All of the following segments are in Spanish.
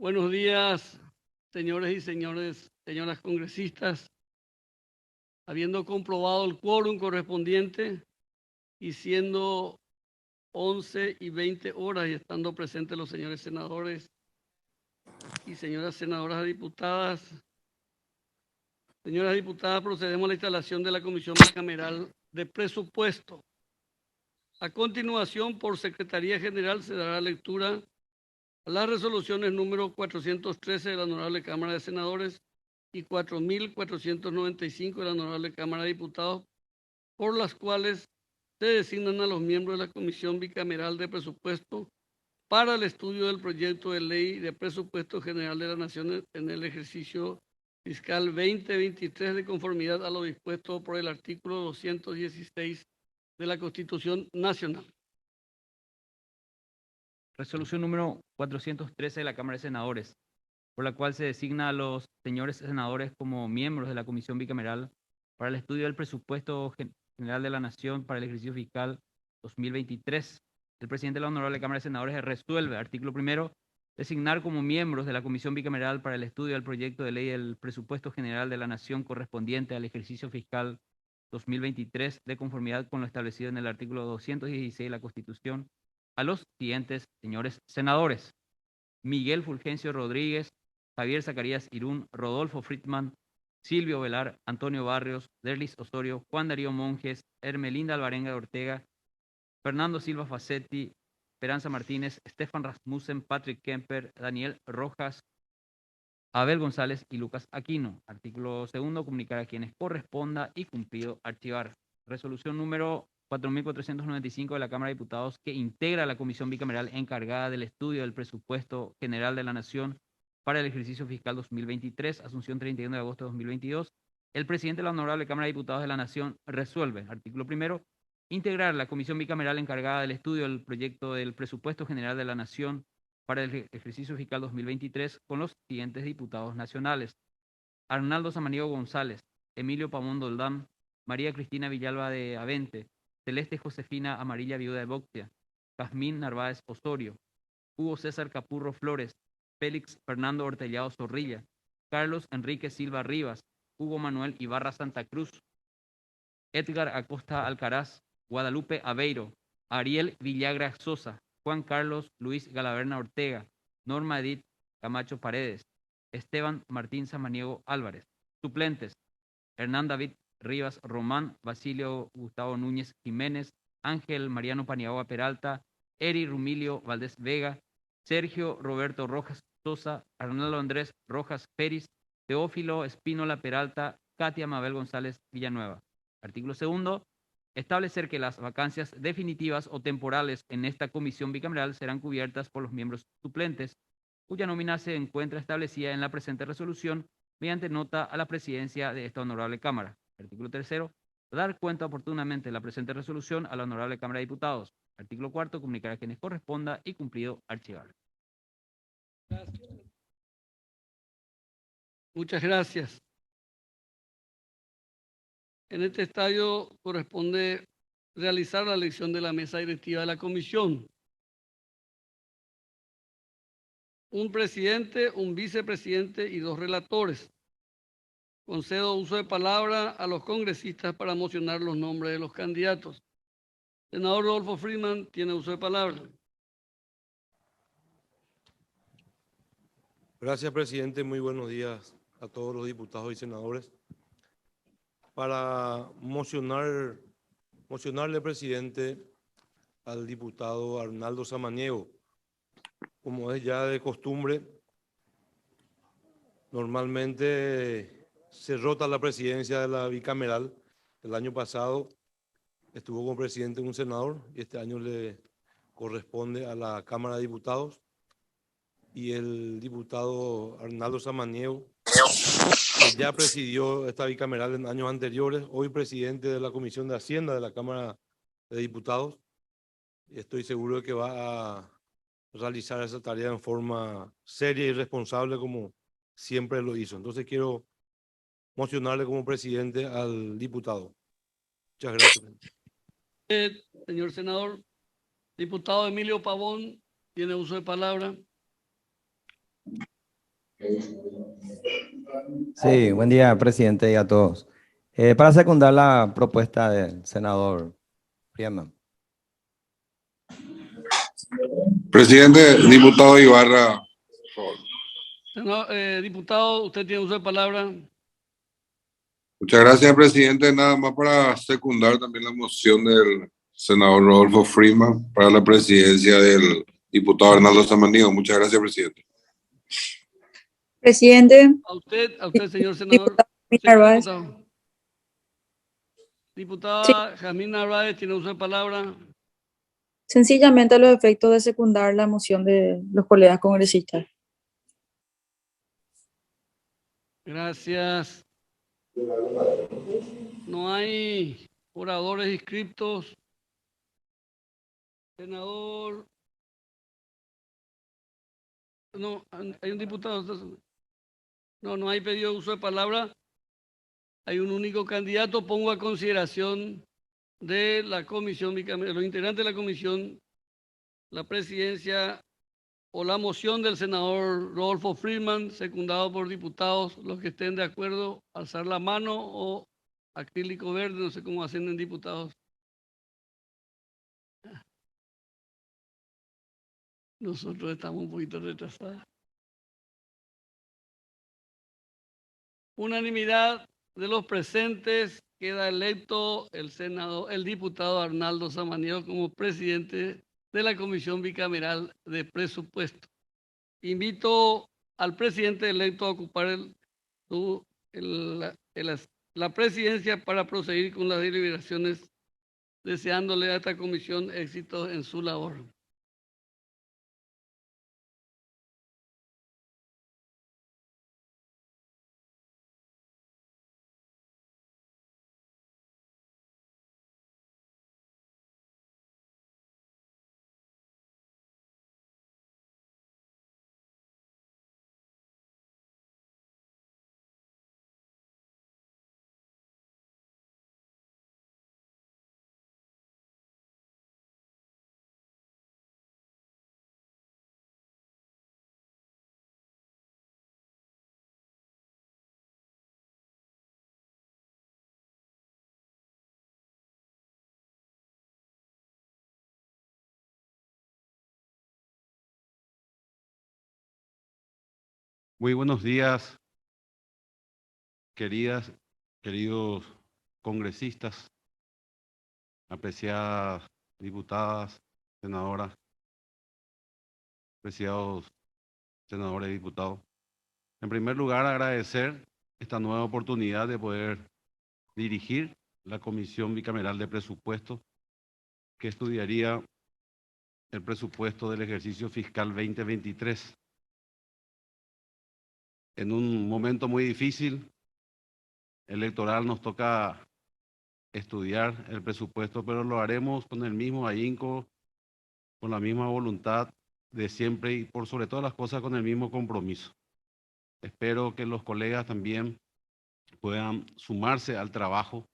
Buenos días, señores y señoras congresistas. Habiendo comprobado el quórum correspondiente y siendo 11:20 y estando presentes los señores senadores y señoras senadoras diputadas. Señoras diputadas, procedemos a la instalación de la Comisión Bicameral de Presupuesto. A continuación, por Secretaría General, se dará lectura a las resoluciones número 413 de la Honorable Cámara de Senadores y 4.495 de la Honorable Cámara de Diputados, por las cuales se designan a los miembros de la Comisión Bicameral de Presupuesto para el estudio del proyecto de ley de presupuesto general de la Nación en el ejercicio fiscal 2023, de conformidad a lo dispuesto por el artículo 216 de la Constitución Nacional. Resolución número 413 de la Cámara de Senadores, por la cual se designa a los señores senadores como miembros de la Comisión Bicameral para el estudio del presupuesto general de la Nación para el ejercicio fiscal 2023. El presidente de la Honorable Cámara de Senadores resuelve, artículo primero, designar como miembros de la Comisión Bicameral para el estudio del proyecto de ley del presupuesto general de la Nación correspondiente al ejercicio fiscal 2023, de conformidad con lo establecido en el artículo 216 de la Constitución, a los siguientes señores senadores: Miguel Fulgencio Rodríguez, Javier Zacarías Irún, Rodolfo Friedman, Silvio Velar, Antonio Barrios, Derlis Osorio, Juan Darío Monjes, Hermelinda Alvarenga Ortega, Fernando Silva Facetti, Esperanza Martínez, Stefan Rasmussen, Patrick Kemper, Daniel Rojas, Abel González y Lucas Aquino. Artículo segundo, comunicar a quienes corresponda y cumplido archivar. Resolución número 4.495 de la Cámara de Diputados, que integra la Comisión Bicameral encargada del estudio del presupuesto general de la Nación para el ejercicio fiscal 2023, Asunción 31 de agosto de 2022. El presidente de la Honorable Cámara de Diputados de la Nación resuelve, artículo primero, integrar la Comisión Bicameral encargada del estudio del proyecto del presupuesto general de la Nación para el ejercicio fiscal 2023 con los siguientes diputados nacionales: Arnaldo Samaniego González, Emilio Pavón Doldán, María Cristina Villalba de Avente, Celeste Josefina Amarilla Viuda de Boctia, Jazmín Narváez Osorio, Hugo César Capurro Flores, Félix Fernando Hortellado Zorrilla, Carlos Enrique Silva Rivas, Hugo Manuel Ibarra Santa Cruz, Edgar Acosta Alcaraz, Guadalupe Aveiro, Ariel Villagra Sosa, Juan Carlos Luis Galaverna Ortega, Norma Edith Camacho Paredes, Esteban Martín Samaniego Álvarez. Suplentes: Hernán David Rivas Román, Basilio Gustavo Núñez Jiménez, Ángel Mariano Paniagua Peralta, Eri Rumilio Valdés Vega, Sergio Roberto Rojas Sosa, Arnaldo Andrés Rojas Pérez, Teófilo Espínola Peralta, Katia Mabel González Villanueva. Artículo segundo, establecer que las vacancias definitivas o temporales en esta comisión bicameral serán cubiertas por los miembros suplentes, cuya nómina se encuentra establecida en la presente resolución mediante nota a la presidencia de esta honorable Cámara. Artículo tercero, dar cuenta oportunamente de la presente resolución a la honorable Cámara de Diputados. Artículo cuarto, comunicar a quienes corresponda y cumplido archivar. Muchas gracias. En este estadio corresponde realizar la elección de la mesa directiva de la comisión. Un presidente, un vicepresidente y 2 relatores. Concedo uso de palabra a los congresistas para mocionar los nombres de los candidatos. Senador Rodolfo Friedman tiene uso de palabra. Gracias, presidente. Muy buenos días a todos los diputados y senadores. Para mocionarle, presidente, al diputado Arnaldo Samaniego. Como es ya de costumbre, normalmente se rota la presidencia de la bicameral. El año pasado estuvo como presidente un senador y este año le corresponde a la Cámara de Diputados. Y el diputado Arnaldo Samaniego, que ya presidió esta bicameral en años anteriores, hoy presidente de la Comisión de Hacienda de la Cámara de Diputados, estoy seguro de que va a realizar esa tarea en forma seria y responsable como siempre lo hizo. Entonces quiero mocionarle como presidente al diputado. Muchas gracias. Señor senador, diputado Emilio Pavón tiene uso de palabra. Sí, buen día, presidente, y a todos. Para secundar la propuesta del senador Freeman. Presidente, diputado Ibarra, por favor. Diputado, usted tiene uso de palabra. Muchas gracias, presidente. Nada más para secundar también la moción del senador Rodolfo Freeman para la presidencia del diputado Arnaldo Samaniego. Muchas gracias, presidente. Presidente, A usted, señor senador. diputado Sí, Narváez. diputado. Sí, Diputada Jazmín Narváez tiene uso de palabra. sencillamente a los efectos de secundar la moción de los colegas congresistas. Gracias. No hay oradores inscriptos. Senador. No, hay un diputado. No hay pedido de uso de palabra. Hay un único candidato. Pongo a consideración de la comisión bicameral, los integrantes de la comisión, la presidencia o la moción del senador Rodolfo Freeman, secundado por diputados. Los que estén de acuerdo, alzar la mano o acrílico verde, no sé cómo hacen en diputados. Nosotros estamos un poquito retrasados. Unanimidad de los presentes, queda electo el diputado Arnaldo Samaniego como presidente de la Comisión Bicameral de Presupuesto. Invito al presidente electo a ocupar la presidencia para proseguir con las deliberaciones, deseándole a esta comisión éxito en su labor. Muy buenos días, queridos congresistas, apreciadas diputadas, senadoras, apreciados senadores y diputados. En primer lugar, agradecer esta nueva oportunidad de poder dirigir la Comisión Bicameral de Presupuestos, que estudiaría el presupuesto del ejercicio fiscal 2023. En un momento muy difícil electoral nos toca estudiar el presupuesto, pero lo haremos con el mismo ahínco, con la misma voluntad de siempre y por sobre todas las cosas con el mismo compromiso. Espero que los colegas también puedan sumarse al trabajo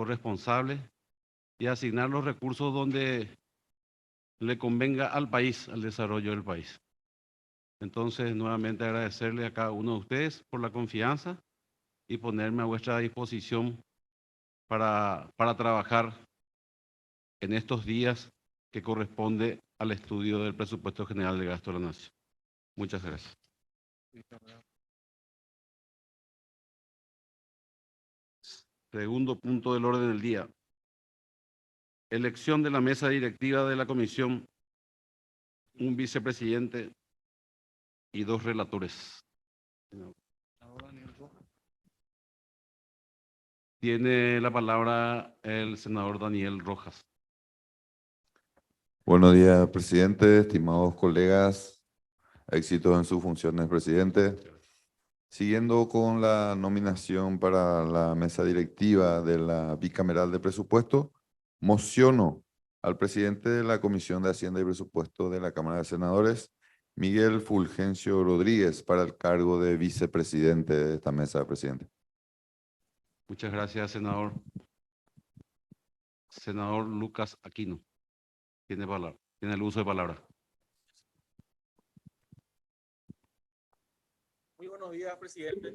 responsable y asignar los recursos donde le convenga al país, al desarrollo del país. Entonces, nuevamente agradecerle a cada uno de ustedes por la confianza y ponerme a vuestra disposición para trabajar en estos días que corresponde al estudio del presupuesto general de gasto de la nación. Muchas gracias. Segundo punto del orden del día. Elección de la mesa directiva de la comisión, un vicepresidente y 2 relatores. Tiene la palabra el senador Daniel Rojas. Buenos días, presidente, estimados colegas, éxitos en sus funciones, presidente. Siguiendo con la nominación para la mesa directiva de la Bicameral de Presupuesto, mociono al presidente de la Comisión de Hacienda y Presupuesto de la Cámara de Senadores, Miguel Fulgencio Rodríguez, para el cargo de vicepresidente de esta mesa, presidente. Muchas gracias, senador. Senador Lucas Aquino. Tiene el uso de palabra. buenos días, presidente.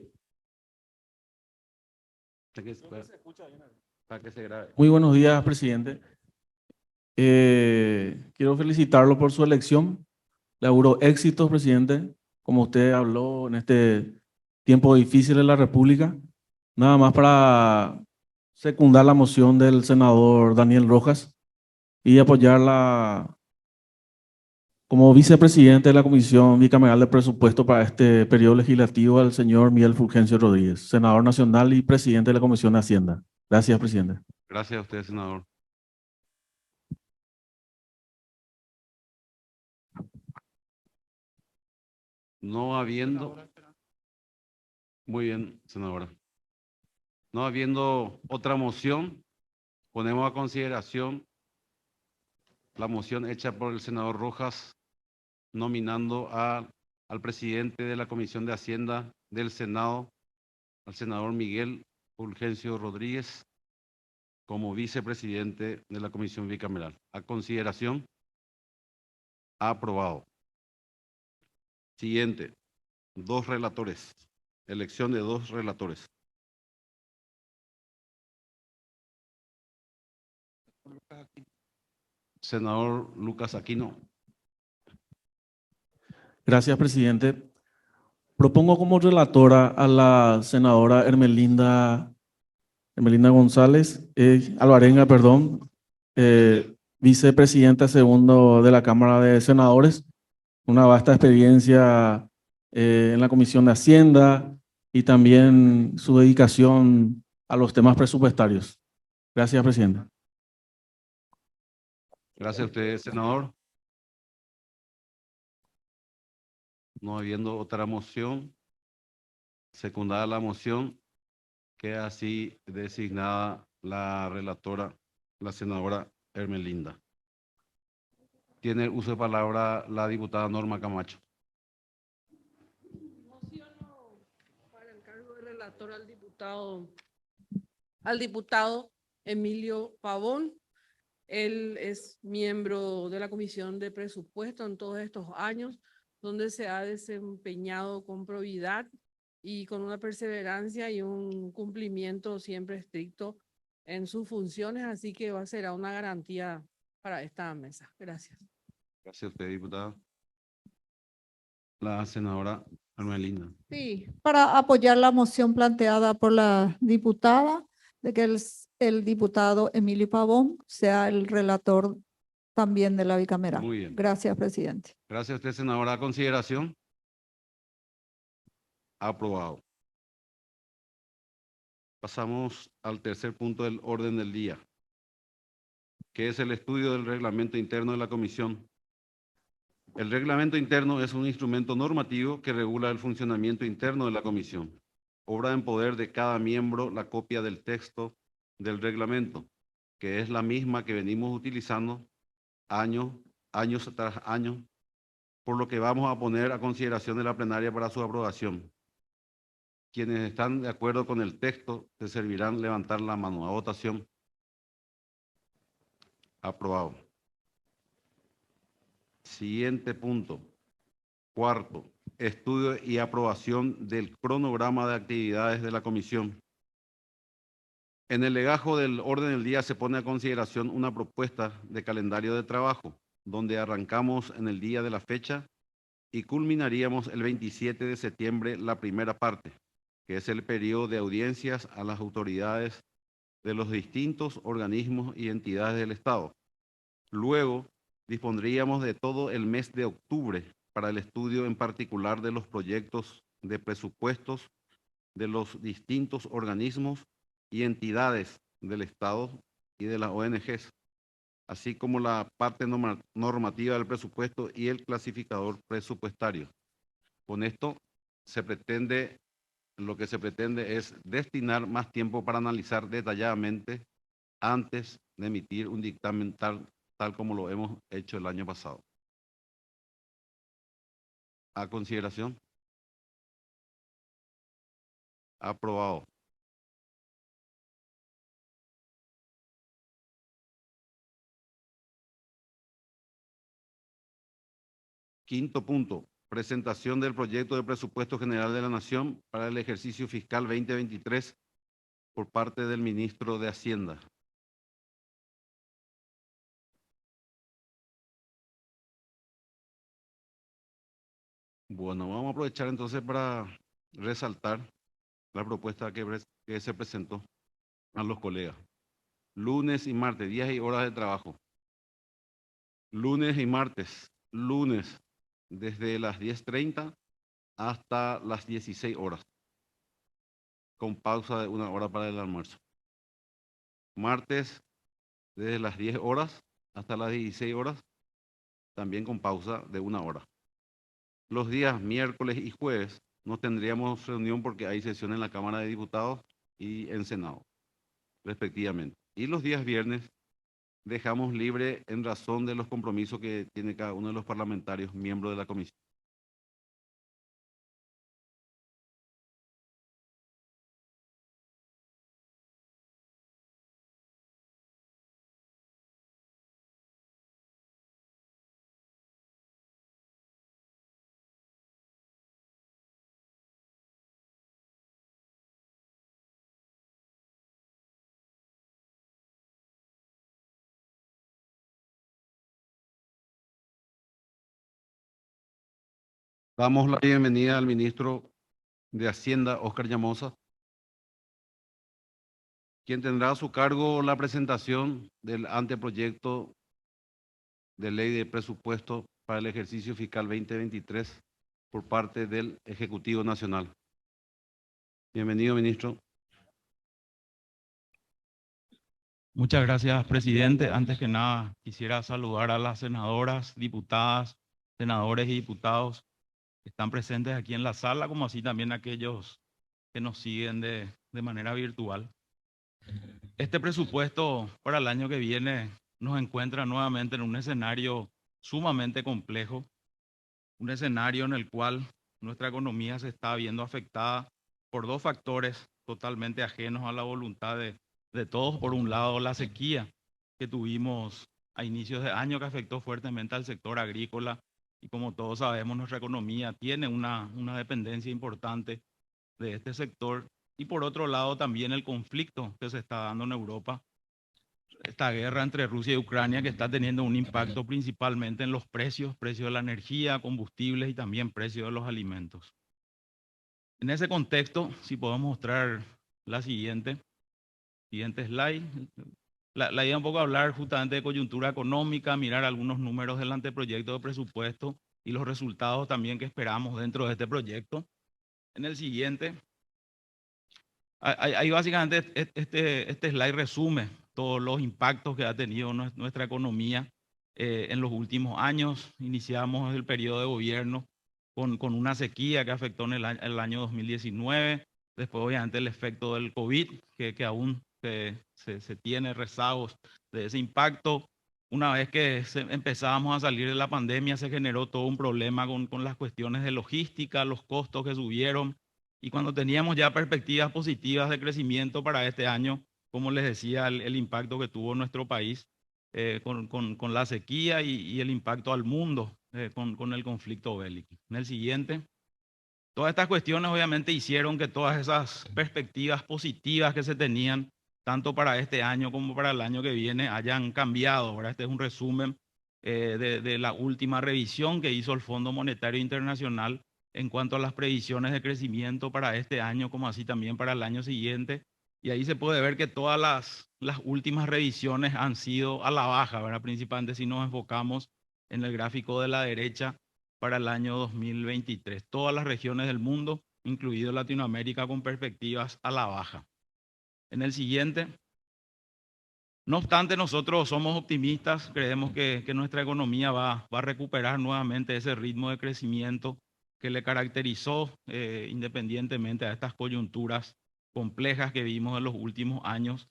Para que se grabe. Muy buenos días, presidente. Quiero felicitarlo por su elección. Le auguro éxitos, presidente, como usted habló en este tiempo difícil de la República. Nada más para secundar la moción del senador Daniel Rojas y apoyarla como vicepresidente de la Comisión Bicameral de Presupuesto para este periodo legislativo al señor Miguel Fulgencio Rodríguez, senador nacional y presidente de la Comisión de Hacienda. Gracias, presidente. Gracias a usted, senador. No habiendo... Muy bien, senadora. No habiendo otra moción, ponemos a consideración la moción hecha por el senador Rojas nominando al presidente de la Comisión de Hacienda del Senado, al senador Miguel Fulgencio Rodríguez, como vicepresidente de la Comisión Bicameral. A consideración, aprobado. Siguiente, dos relatores. Elección de dos relatores. Senador Lucas Aquino. Gracias, presidente. Propongo como relatora a la senadora Hermelinda González, Alvarenga, perdón, vicepresidenta segundo de la Cámara de Senadores, una vasta experiencia en la Comisión de Hacienda y también su dedicación a los temas presupuestarios. Gracias, presidente. Gracias a usted, senador. No habiendo otra moción, secundada la moción, queda así designada la relatora, la senadora Hermelinda. Tiene uso de palabra la diputada Norma Camacho. Mociono para el cargo de relator al diputado Emilio Pavón. Él es miembro de la Comisión de Presupuesto en todos estos años, donde se ha desempeñado con probidad y con una perseverancia y un cumplimiento siempre estricto en sus funciones, así que será una garantía para esta mesa. Gracias. Gracias a usted, diputada. La senadora Hermelinda. Sí, para apoyar la moción planteada por la diputada de que el diputado Emilio Pavón sea el relator también de la bicameral. Muy bien. Gracias, presidente. Gracias a usted, senadora. A consideración. Aprobado. Pasamos al tercer punto del orden del día, que es el estudio del reglamento interno de la comisión. El reglamento interno es un instrumento normativo que regula el funcionamiento interno de la comisión. Obra en poder de cada miembro la copia del texto del reglamento, que es la misma que venimos utilizando años tras años, por lo que vamos a poner a consideración de la plenaria para su aprobación. Quienes están de acuerdo con el texto, se servirán levantar la mano. A votación. Aprobado. Siguiente punto. Cuarto, estudio y aprobación del cronograma de actividades de la comisión. En el legajo del orden del día se pone a consideración una propuesta de calendario de trabajo, donde arrancamos en el día de la fecha y culminaríamos el 27 de septiembre la primera parte, que es el periodo de audiencias a las autoridades de los distintos organismos y entidades del Estado. Luego, dispondríamos de todo el mes de octubre para el estudio en particular de los proyectos de presupuestos de los distintos organismos y entidades del Estado y de las ONGs, así como la parte normativa del presupuesto y el clasificador presupuestario. Con esto lo que se pretende es destinar más tiempo para analizar detalladamente antes de emitir un dictamen tal como lo hemos hecho el año pasado. A consideración. Aprobado. Quinto punto, presentación del proyecto de presupuesto general de la Nación para el ejercicio fiscal 2023 por parte del ministro de Hacienda. Bueno, vamos a aprovechar entonces para resaltar la propuesta que se presentó a los colegas. Lunes y martes, días y horas de trabajo. Lunes y martes. Lunes, desde las 10:30 hasta las 16 horas, con pausa de 1 hora para el almuerzo. Martes, desde las 10 horas hasta las 16 horas, también con pausa de 1 hora. Los días miércoles y jueves no tendríamos reunión porque hay sesión en la Cámara de Diputados y en Senado, respectivamente. Y los días viernes dejamos libre en razón de los compromisos que tiene cada uno de los parlamentarios miembros de la comisión. Damos la bienvenida al ministro de Hacienda, Óscar Llamosa, quien tendrá a su cargo la presentación del anteproyecto de ley de presupuesto para el ejercicio fiscal 2023 por parte del Ejecutivo Nacional. Bienvenido, ministro. Muchas gracias, presidente. Antes que nada, quisiera saludar a las senadoras, diputadas, senadores y diputados que están presentes aquí en la sala, como así también aquellos que nos siguen de manera virtual. Este presupuesto para el año que viene nos encuentra nuevamente en un escenario sumamente complejo, un escenario en el cual nuestra economía se está viendo afectada por dos factores totalmente ajenos a la voluntad de todos. Por un lado, la sequía que tuvimos a inicios de año que afectó fuertemente al sector agrícola y como todos sabemos nuestra economía tiene una dependencia importante de este sector. Y por otro lado también el conflicto que se está dando en Europa, esta guerra entre Rusia y Ucrania que está teniendo un impacto principalmente en los precios de la energía, combustibles y también precios de los alimentos. En ese contexto, si podemos mostrar la siguiente slide. La idea un poco hablar justamente de coyuntura económica, mirar algunos números del anteproyecto de presupuesto y los resultados también que esperamos dentro de este proyecto. En el siguiente, ahí básicamente este slide resume todos los impactos que ha tenido nuestra economía en los últimos años. Iniciamos el periodo de gobierno con una sequía que afectó en el año 2019, después obviamente el efecto del COVID, que aún se tiene rezagos de ese impacto. Una vez que empezábamos a salir de la pandemia, se generó todo un problema con las cuestiones de logística, los costos que subieron, y cuando teníamos ya perspectivas positivas de crecimiento para este año, como les decía, el impacto que tuvo nuestro país con la sequía y el impacto al mundo con el conflicto bélico. En el siguiente, todas estas cuestiones obviamente hicieron que todas esas perspectivas positivas que se tenían, tanto para este año como para el año que viene, hayan cambiado. Ahora este es un resumen de la última revisión que hizo el Fondo Monetario Internacional en cuanto a las previsiones de crecimiento para este año, como así también para el año siguiente. Y ahí se puede ver que todas las últimas revisiones han sido a la baja, ¿verdad? Principalmente si nos enfocamos en el gráfico de la derecha para el año 2023. Todas las regiones del mundo, incluido Latinoamérica, con perspectivas a la baja. En el siguiente, no obstante, nosotros somos optimistas, creemos que nuestra economía va a recuperar nuevamente ese ritmo de crecimiento que le caracterizó independientemente a estas coyunturas complejas que vimos en los últimos años.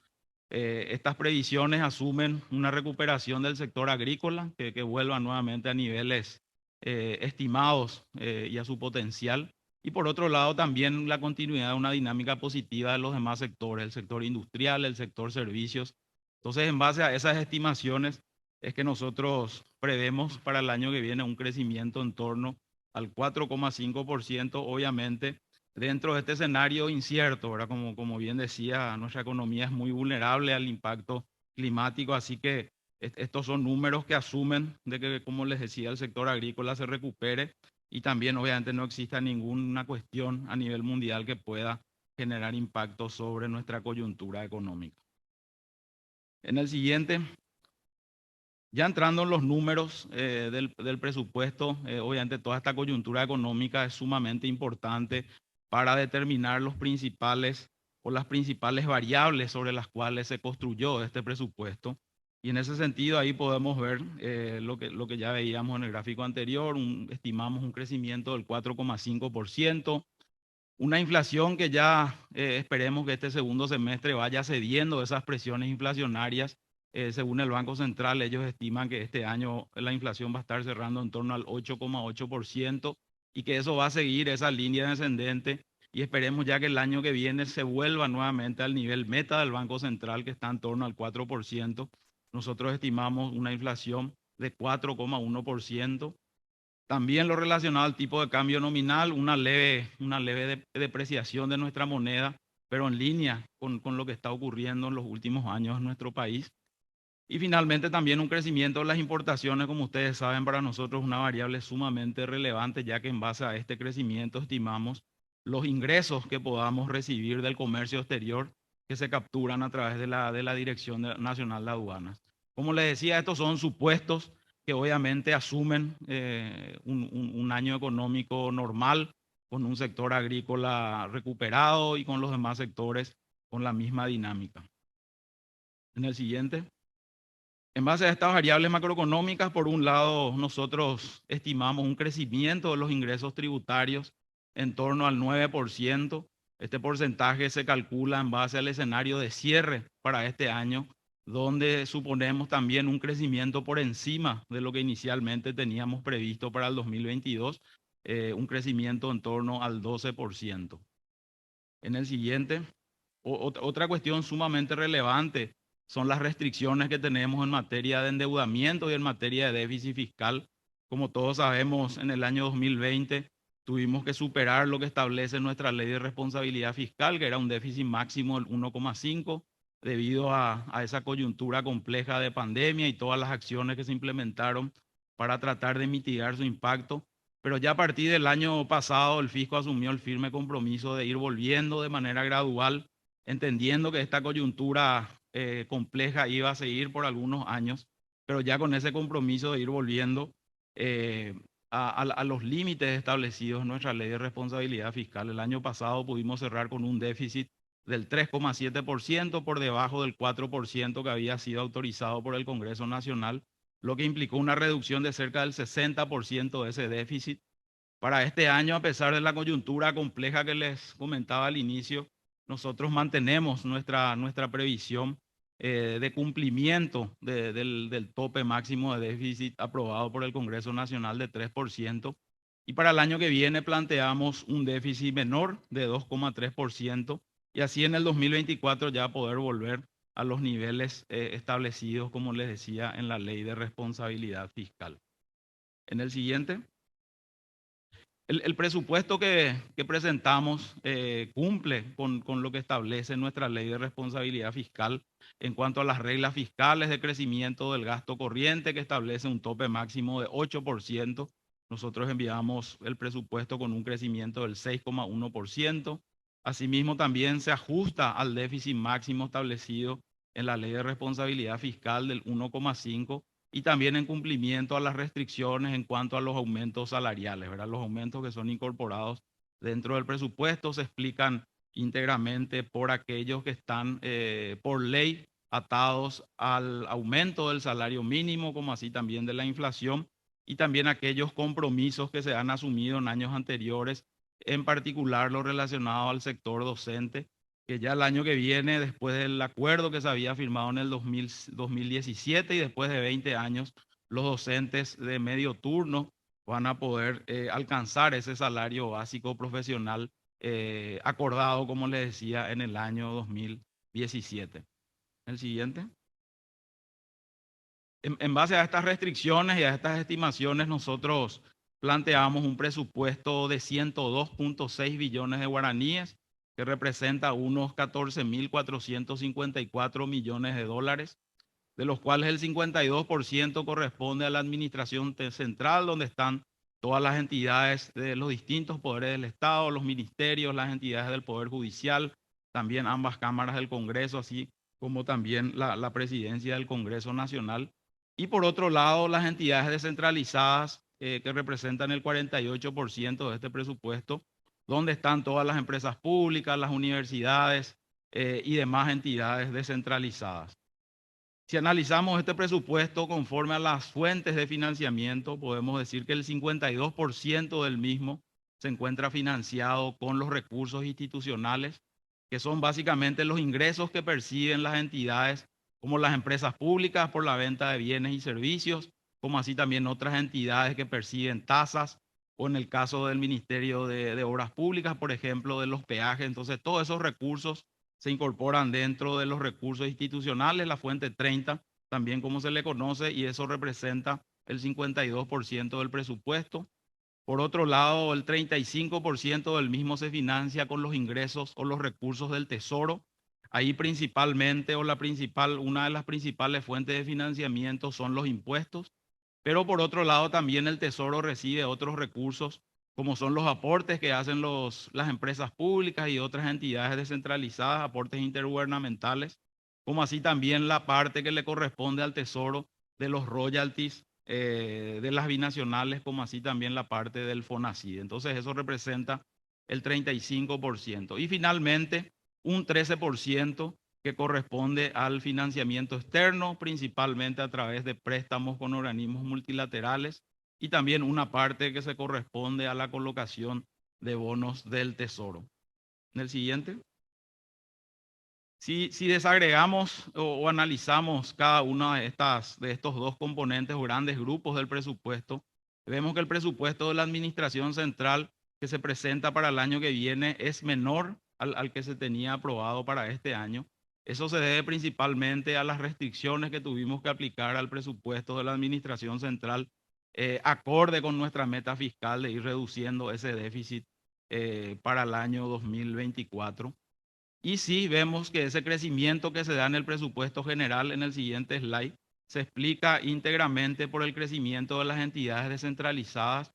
Estas previsiones asumen una recuperación del sector agrícola que vuelva nuevamente a niveles estimados y a su potencial. Y por otro lado también la continuidad de una dinámica positiva de los demás sectores, el sector industrial, el sector servicios. Entonces, en base a esas estimaciones es que nosotros prevemos para el año que viene un crecimiento en torno al 4,5%, obviamente dentro de este escenario incierto, ¿verdad? Como bien decía, nuestra economía es muy vulnerable al impacto climático, así que estos son números que asumen de que, como les decía, el sector agrícola se recupere y también obviamente no exista ninguna cuestión a nivel mundial que pueda generar impacto sobre nuestra coyuntura económica. En el siguiente, ya entrando en los números del presupuesto, obviamente toda esta coyuntura económica es sumamente importante para determinar los principales o las principales variables sobre las cuales se construyó este presupuesto. Y en ese sentido ahí podemos ver lo que ya veíamos en el gráfico anterior, estimamos un crecimiento del 4,5%, una inflación que ya esperemos que este segundo semestre vaya cediendo esas presiones inflacionarias. Según el Banco Central, ellos estiman que este año la inflación va a estar cerrando en torno al 8,8% y que eso va a seguir esa línea descendente y esperemos ya que el año que viene se vuelva nuevamente al nivel meta del Banco Central, que está en torno al 4%. Nosotros estimamos una inflación de 4,1%. También lo relacionado al tipo de cambio nominal, una leve depreciación de nuestra moneda, pero en línea con lo que está ocurriendo en los últimos años en nuestro país. Y finalmente también un crecimiento de las importaciones, como ustedes saben, para nosotros es una variable sumamente relevante, ya que en base a este crecimiento estimamos los ingresos que podamos recibir del comercio exterior que se capturan a través de la Dirección Nacional de Aduanas. Como les decía, estos son supuestos que obviamente asumen un año económico normal, con un sector agrícola recuperado y con los demás sectores con la misma dinámica. En el siguiente. En base a estas variables macroeconómicas, por un lado, nosotros estimamos un crecimiento de los ingresos tributarios en torno al 9%. Este porcentaje se calcula en base al escenario de cierre para este año, donde suponemos también un crecimiento por encima de lo que inicialmente teníamos previsto para el 2022, un crecimiento en torno al 12%. En el siguiente, otra cuestión sumamente relevante son las restricciones que tenemos en materia de endeudamiento y en materia de déficit fiscal. Como todos sabemos, en el año 2020 tuvimos que superar lo que establece nuestra ley de responsabilidad fiscal, que era un déficit máximo del 1,5, debido a esa coyuntura compleja de pandemia y todas las acciones que se implementaron para tratar de mitigar su impacto. Pero ya a partir del año pasado el fisco asumió el firme compromiso de ir volviendo de manera gradual, entendiendo que esta coyuntura compleja iba a seguir por algunos años, pero ya con ese compromiso de ir volviendo a los límites establecidos en nuestra ley de responsabilidad fiscal. El año pasado pudimos cerrar con un déficit del 3,7%, por debajo del 4% que había sido autorizado por el Congreso Nacional, lo que implicó una reducción de cerca del 60% de ese déficit. Para este año, a pesar de la coyuntura compleja que les comentaba al inicio, nosotros mantenemos nuestra previsión de cumplimiento del tope máximo de déficit aprobado por el Congreso Nacional de 3%. Y para el año que viene planteamos un déficit menor de 2,3%, y así en el 2024 ya poder volver a los niveles establecidos, como les decía, en la ley de responsabilidad fiscal. En el siguiente. El presupuesto que presentamos cumple con lo que establece nuestra ley de responsabilidad fiscal en cuanto a las reglas fiscales de crecimiento del gasto corriente, que establece un tope máximo de 8%. Nosotros enviamos el presupuesto con un crecimiento del 6,1%. Asimismo, también se ajusta al déficit máximo establecido en la ley de responsabilidad fiscal del 1,5%. Y también en cumplimiento a las restricciones en cuanto a los aumentos salariales, ¿verdad? Los aumentos que son incorporados dentro del presupuesto se explican íntegramente por aquellos que están por ley atados al aumento del salario mínimo, como así también de la inflación, y también aquellos compromisos que se han asumido en años anteriores, en particular lo relacionado al sector docente, que ya el año que viene, después del acuerdo que se había firmado en el 2017 y después de 20 años, los docentes de medio turno van a poder alcanzar ese salario básico profesional acordado, como les decía, en el año 2017. El siguiente. En base a estas restricciones y a estas estimaciones, nosotros planteamos un presupuesto de 102.6 billones de guaraníes, que representa unos 14.454 millones de dólares, de los cuales el 52% corresponde a la administración central, donde están todas las entidades de los distintos poderes del Estado, los ministerios, las entidades del Poder Judicial, también ambas cámaras del Congreso, así como también la presidencia del Congreso Nacional. Y por otro lado, las entidades descentralizadas, que representan el 48% de este presupuesto, donde están todas las empresas públicas, las universidades y demás entidades descentralizadas. Si analizamos este presupuesto conforme a las fuentes de financiamiento, podemos decir que el 52% del mismo se encuentra financiado con los recursos institucionales, que son básicamente los ingresos que perciben las entidades, como las empresas públicas por la venta de bienes y servicios, como así también otras entidades que perciben tasas, o en el caso del Ministerio de Obras Públicas, por ejemplo, de los peajes. Entonces, todos esos recursos se incorporan dentro de los recursos institucionales, la fuente 30, también como se le conoce, y eso representa el 52% del presupuesto. Por otro lado, el 35% del mismo se financia con los ingresos o los recursos del Tesoro. Ahí principalmente, una de las principales fuentes de financiamiento son los impuestos, pero por otro lado también el Tesoro recibe otros recursos, como son los aportes que hacen las empresas públicas y otras entidades descentralizadas, aportes intergubernamentales, como así también la parte que le corresponde al Tesoro de los royalties de las binacionales, como así también la parte del FONACIDE. Entonces eso representa el 35%. Y finalmente, un 13% que corresponde al financiamiento externo, principalmente a través de préstamos con organismos multilaterales, y también una parte que se corresponde a la colocación de bonos del Tesoro. En el siguiente. Si desagregamos o analizamos cada uno de estos dos componentes o grandes grupos del presupuesto, vemos que el presupuesto de la Administración Central que se presenta para el año que viene es menor al que se tenía aprobado para este año. Eso se debe principalmente a las restricciones que tuvimos que aplicar al presupuesto de la Administración Central, acorde con nuestra meta fiscal de ir reduciendo ese déficit para el año 2024. Y sí vemos que ese crecimiento que se da en el presupuesto general en el siguiente slide se explica íntegramente por el crecimiento de las entidades descentralizadas,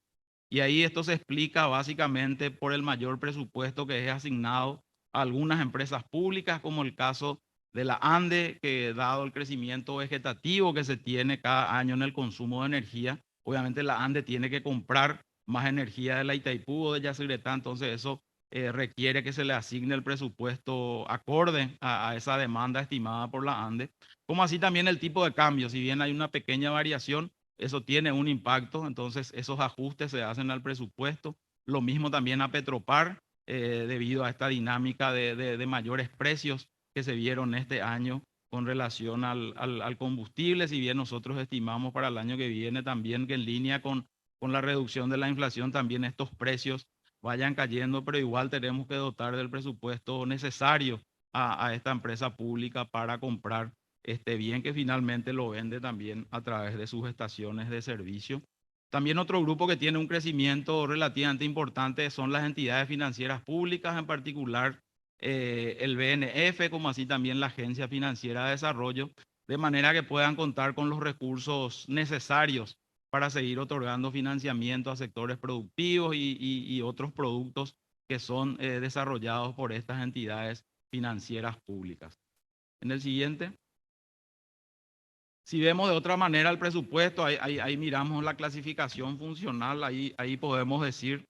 y ahí esto se explica básicamente por el mayor presupuesto que es asignado a algunas empresas públicas, como el caso de la ANDE, que dado el crecimiento vegetativo que se tiene cada año en el consumo de energía, obviamente la ANDE tiene que comprar más energía de la Itaipú o de Yacyretá, entonces eso requiere que se le asigne el presupuesto acorde a esa demanda estimada por la ANDE, como así también el tipo de cambio. Si bien hay una pequeña variación, eso tiene un impacto, entonces esos ajustes se hacen al presupuesto. Lo mismo también a Petropar, debido a esta dinámica de mayores precios que se vieron este año con relación al combustible, si bien nosotros estimamos para el año que viene también que en línea con la reducción de la inflación también estos precios vayan cayendo, pero igual tenemos que dotar del presupuesto necesario a esta empresa pública para comprar este bien que finalmente lo vende también a través de sus estaciones de servicio. También otro grupo que tiene un crecimiento relativamente importante son las entidades financieras públicas, en particular el BNF, como así también la Agencia Financiera de Desarrollo, de manera que puedan contar con los recursos necesarios para seguir otorgando financiamiento a sectores productivos y otros productos que son desarrollados por estas entidades financieras públicas. En el siguiente. Si vemos de otra manera el presupuesto, ahí miramos la clasificación funcional, ahí podemos decir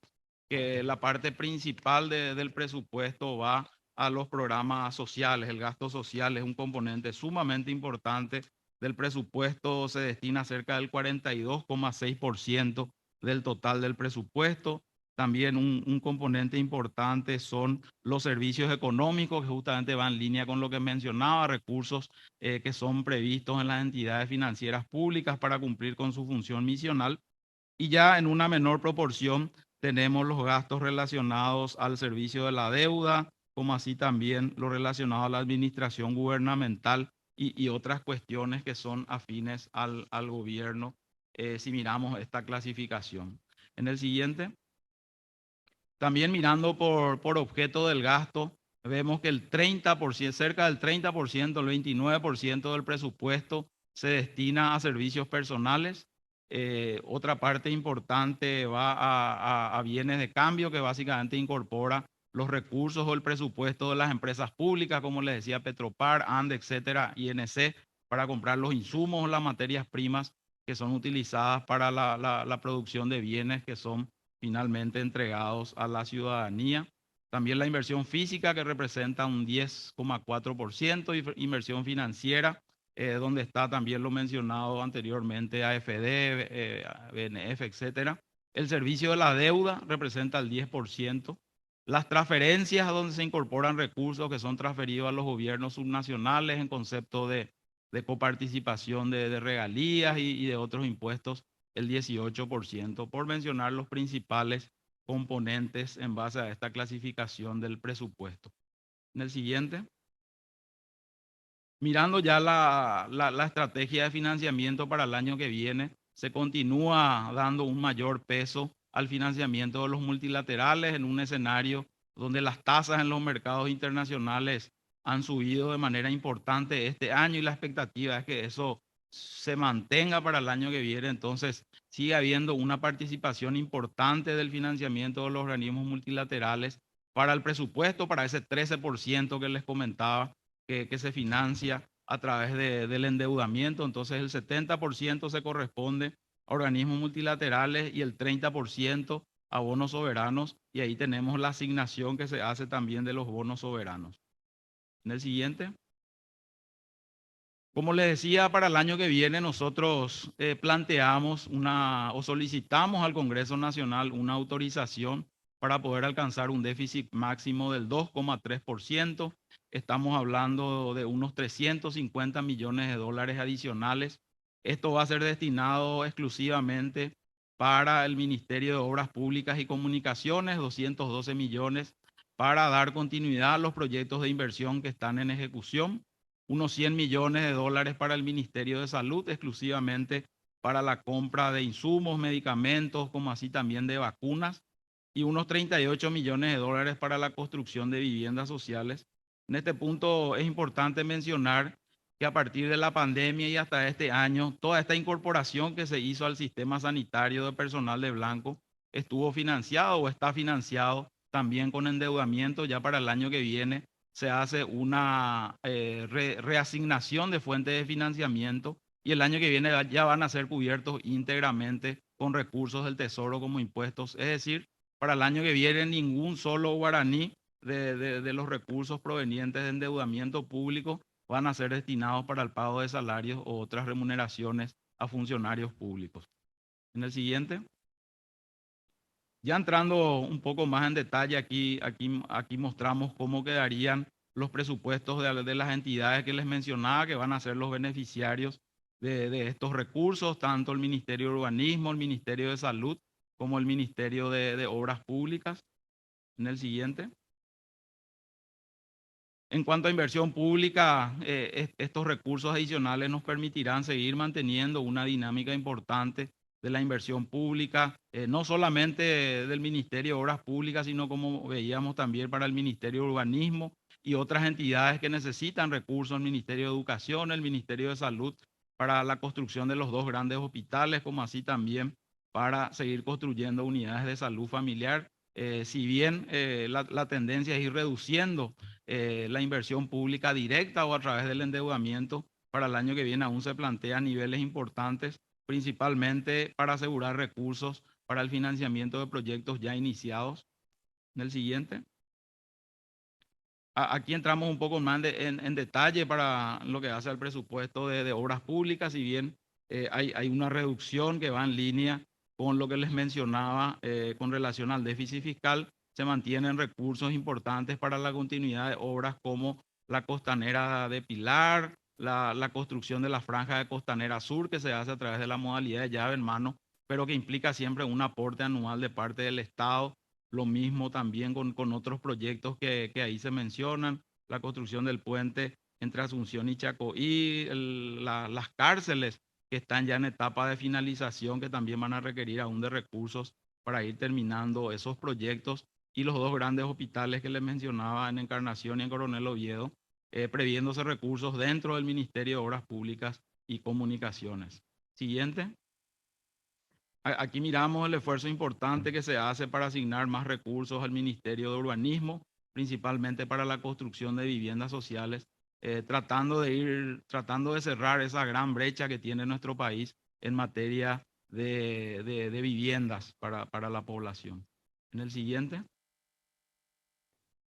que la parte principal del presupuesto va a los programas sociales. El gasto social es un componente sumamente importante del presupuesto, se destina cerca del 42,6% del total del presupuesto. También un componente importante son los servicios económicos, que justamente van en línea con lo que mencionaba, recursos que son previstos en las entidades financieras públicas para cumplir con su función misional. Y ya en una menor proporción tenemos los gastos relacionados al servicio de la deuda, como así también lo relacionado a la administración gubernamental y otras cuestiones que son afines al gobierno, si miramos esta clasificación. En el siguiente. También mirando por objeto del gasto, vemos que el 30%, cerca del 30%, el 29% del presupuesto se destina a servicios personales. Otra parte importante va a bienes de cambio, que básicamente incorpora los recursos o el presupuesto de las empresas públicas, como les decía, Petropar, ANDE, etcétera, INC, para comprar los insumos o las materias primas que son utilizadas para la producción de bienes que son finalmente entregados a la ciudadanía. También la inversión física, que representa un 10,4%, y inversión financiera, donde está también lo mencionado anteriormente, AFD, BNF, etcétera. El servicio de la deuda representa el 10%. Las transferencias, donde se incorporan recursos que son transferidos a los gobiernos subnacionales en concepto de coparticipación de regalías y de otros impuestos, el 18%, por mencionar los principales componentes en base a esta clasificación del presupuesto. En el siguiente. Mirando ya la estrategia de financiamiento para el año que viene, se continúa dando un mayor peso al financiamiento de los multilaterales en un escenario donde las tasas en los mercados internacionales han subido de manera importante este año y la expectativa es que eso se mantenga para el año que viene. Entonces, sigue habiendo una participación importante del financiamiento de los organismos multilaterales para el presupuesto, para ese 13% que les comentaba, que se financia a través del endeudamiento. Entonces, el 70% se corresponde a organismos multilaterales y el 30% a bonos soberanos, y ahí tenemos la asignación que se hace también de los bonos soberanos. En el siguiente. Como les decía, para el año que viene nosotros planteamos o solicitamos al Congreso Nacional una autorización para poder alcanzar un déficit máximo del 2,3%. Estamos hablando de unos 350 millones de dólares adicionales. Esto va a ser destinado exclusivamente para el Ministerio de Obras Públicas y Comunicaciones, 212 millones, para dar continuidad a los proyectos de inversión que están en ejecución. Unos 100 millones de dólares para el Ministerio de Salud, exclusivamente para la compra de insumos, medicamentos, como así también de vacunas, y unos 38 millones de dólares para la construcción de viviendas sociales. En este punto es importante mencionar que a partir de la pandemia y hasta este año, toda esta incorporación que se hizo al sistema sanitario de personal de blanco estuvo financiado o está financiado también con endeudamiento. Ya para el año que viene se hace una reasignación de fuentes de financiamiento y el año que viene ya van a ser cubiertos íntegramente con recursos del Tesoro como impuestos. Es decir, para el año que viene ningún solo guaraní de los recursos provenientes de endeudamiento público van a ser destinados para el pago de salarios o otras remuneraciones a funcionarios públicos. En el siguiente. Ya entrando un poco más en detalle, aquí mostramos cómo quedarían los presupuestos de las entidades que les mencionaba, que van a ser los beneficiarios de estos recursos, tanto el Ministerio de Urbanismo, el Ministerio de Salud, como el Ministerio de Obras Públicas. En el siguiente. En cuanto a inversión pública, estos recursos adicionales nos permitirán seguir manteniendo una dinámica importante de la inversión pública, no solamente del Ministerio de Obras Públicas, sino como veíamos también para el Ministerio de Urbanismo y otras entidades que necesitan recursos, el Ministerio de Educación, el Ministerio de Salud, para la construcción de los 2 grandes hospitales, como así también para seguir construyendo unidades de salud familiar. Si bien la tendencia es ir reduciendo la inversión pública directa o a través del endeudamiento, para el año que viene aún se plantean niveles importantes, principalmente para asegurar recursos para el financiamiento de proyectos ya iniciados. En el siguiente. Aquí entramos un poco más en detalle para lo que hace al presupuesto de obras públicas, si bien hay una reducción que va en línea con lo que les mencionaba con relación al déficit fiscal. Se mantienen recursos importantes para la continuidad de obras como la costanera de Pilar, la construcción de la franja de costanera sur, que se hace a través de la modalidad de llave en mano, pero que implica siempre un aporte anual de parte del Estado. Lo mismo también con otros proyectos que ahí se mencionan, la construcción del puente entre Asunción y Chacoí, las cárceles que están ya en etapa de finalización, que también van a requerir aún de recursos para ir terminando esos proyectos y los dos grandes hospitales que les mencionaba en Encarnación y en Coronel Oviedo, previéndose recursos dentro del Ministerio de Obras Públicas y Comunicaciones. Siguiente. Aquí miramos el esfuerzo importante que se hace para asignar más recursos al Ministerio de Urbanismo, principalmente para la construcción de viviendas sociales, tratando de cerrar esa gran brecha que tiene nuestro país en materia de viviendas para la población. En el siguiente.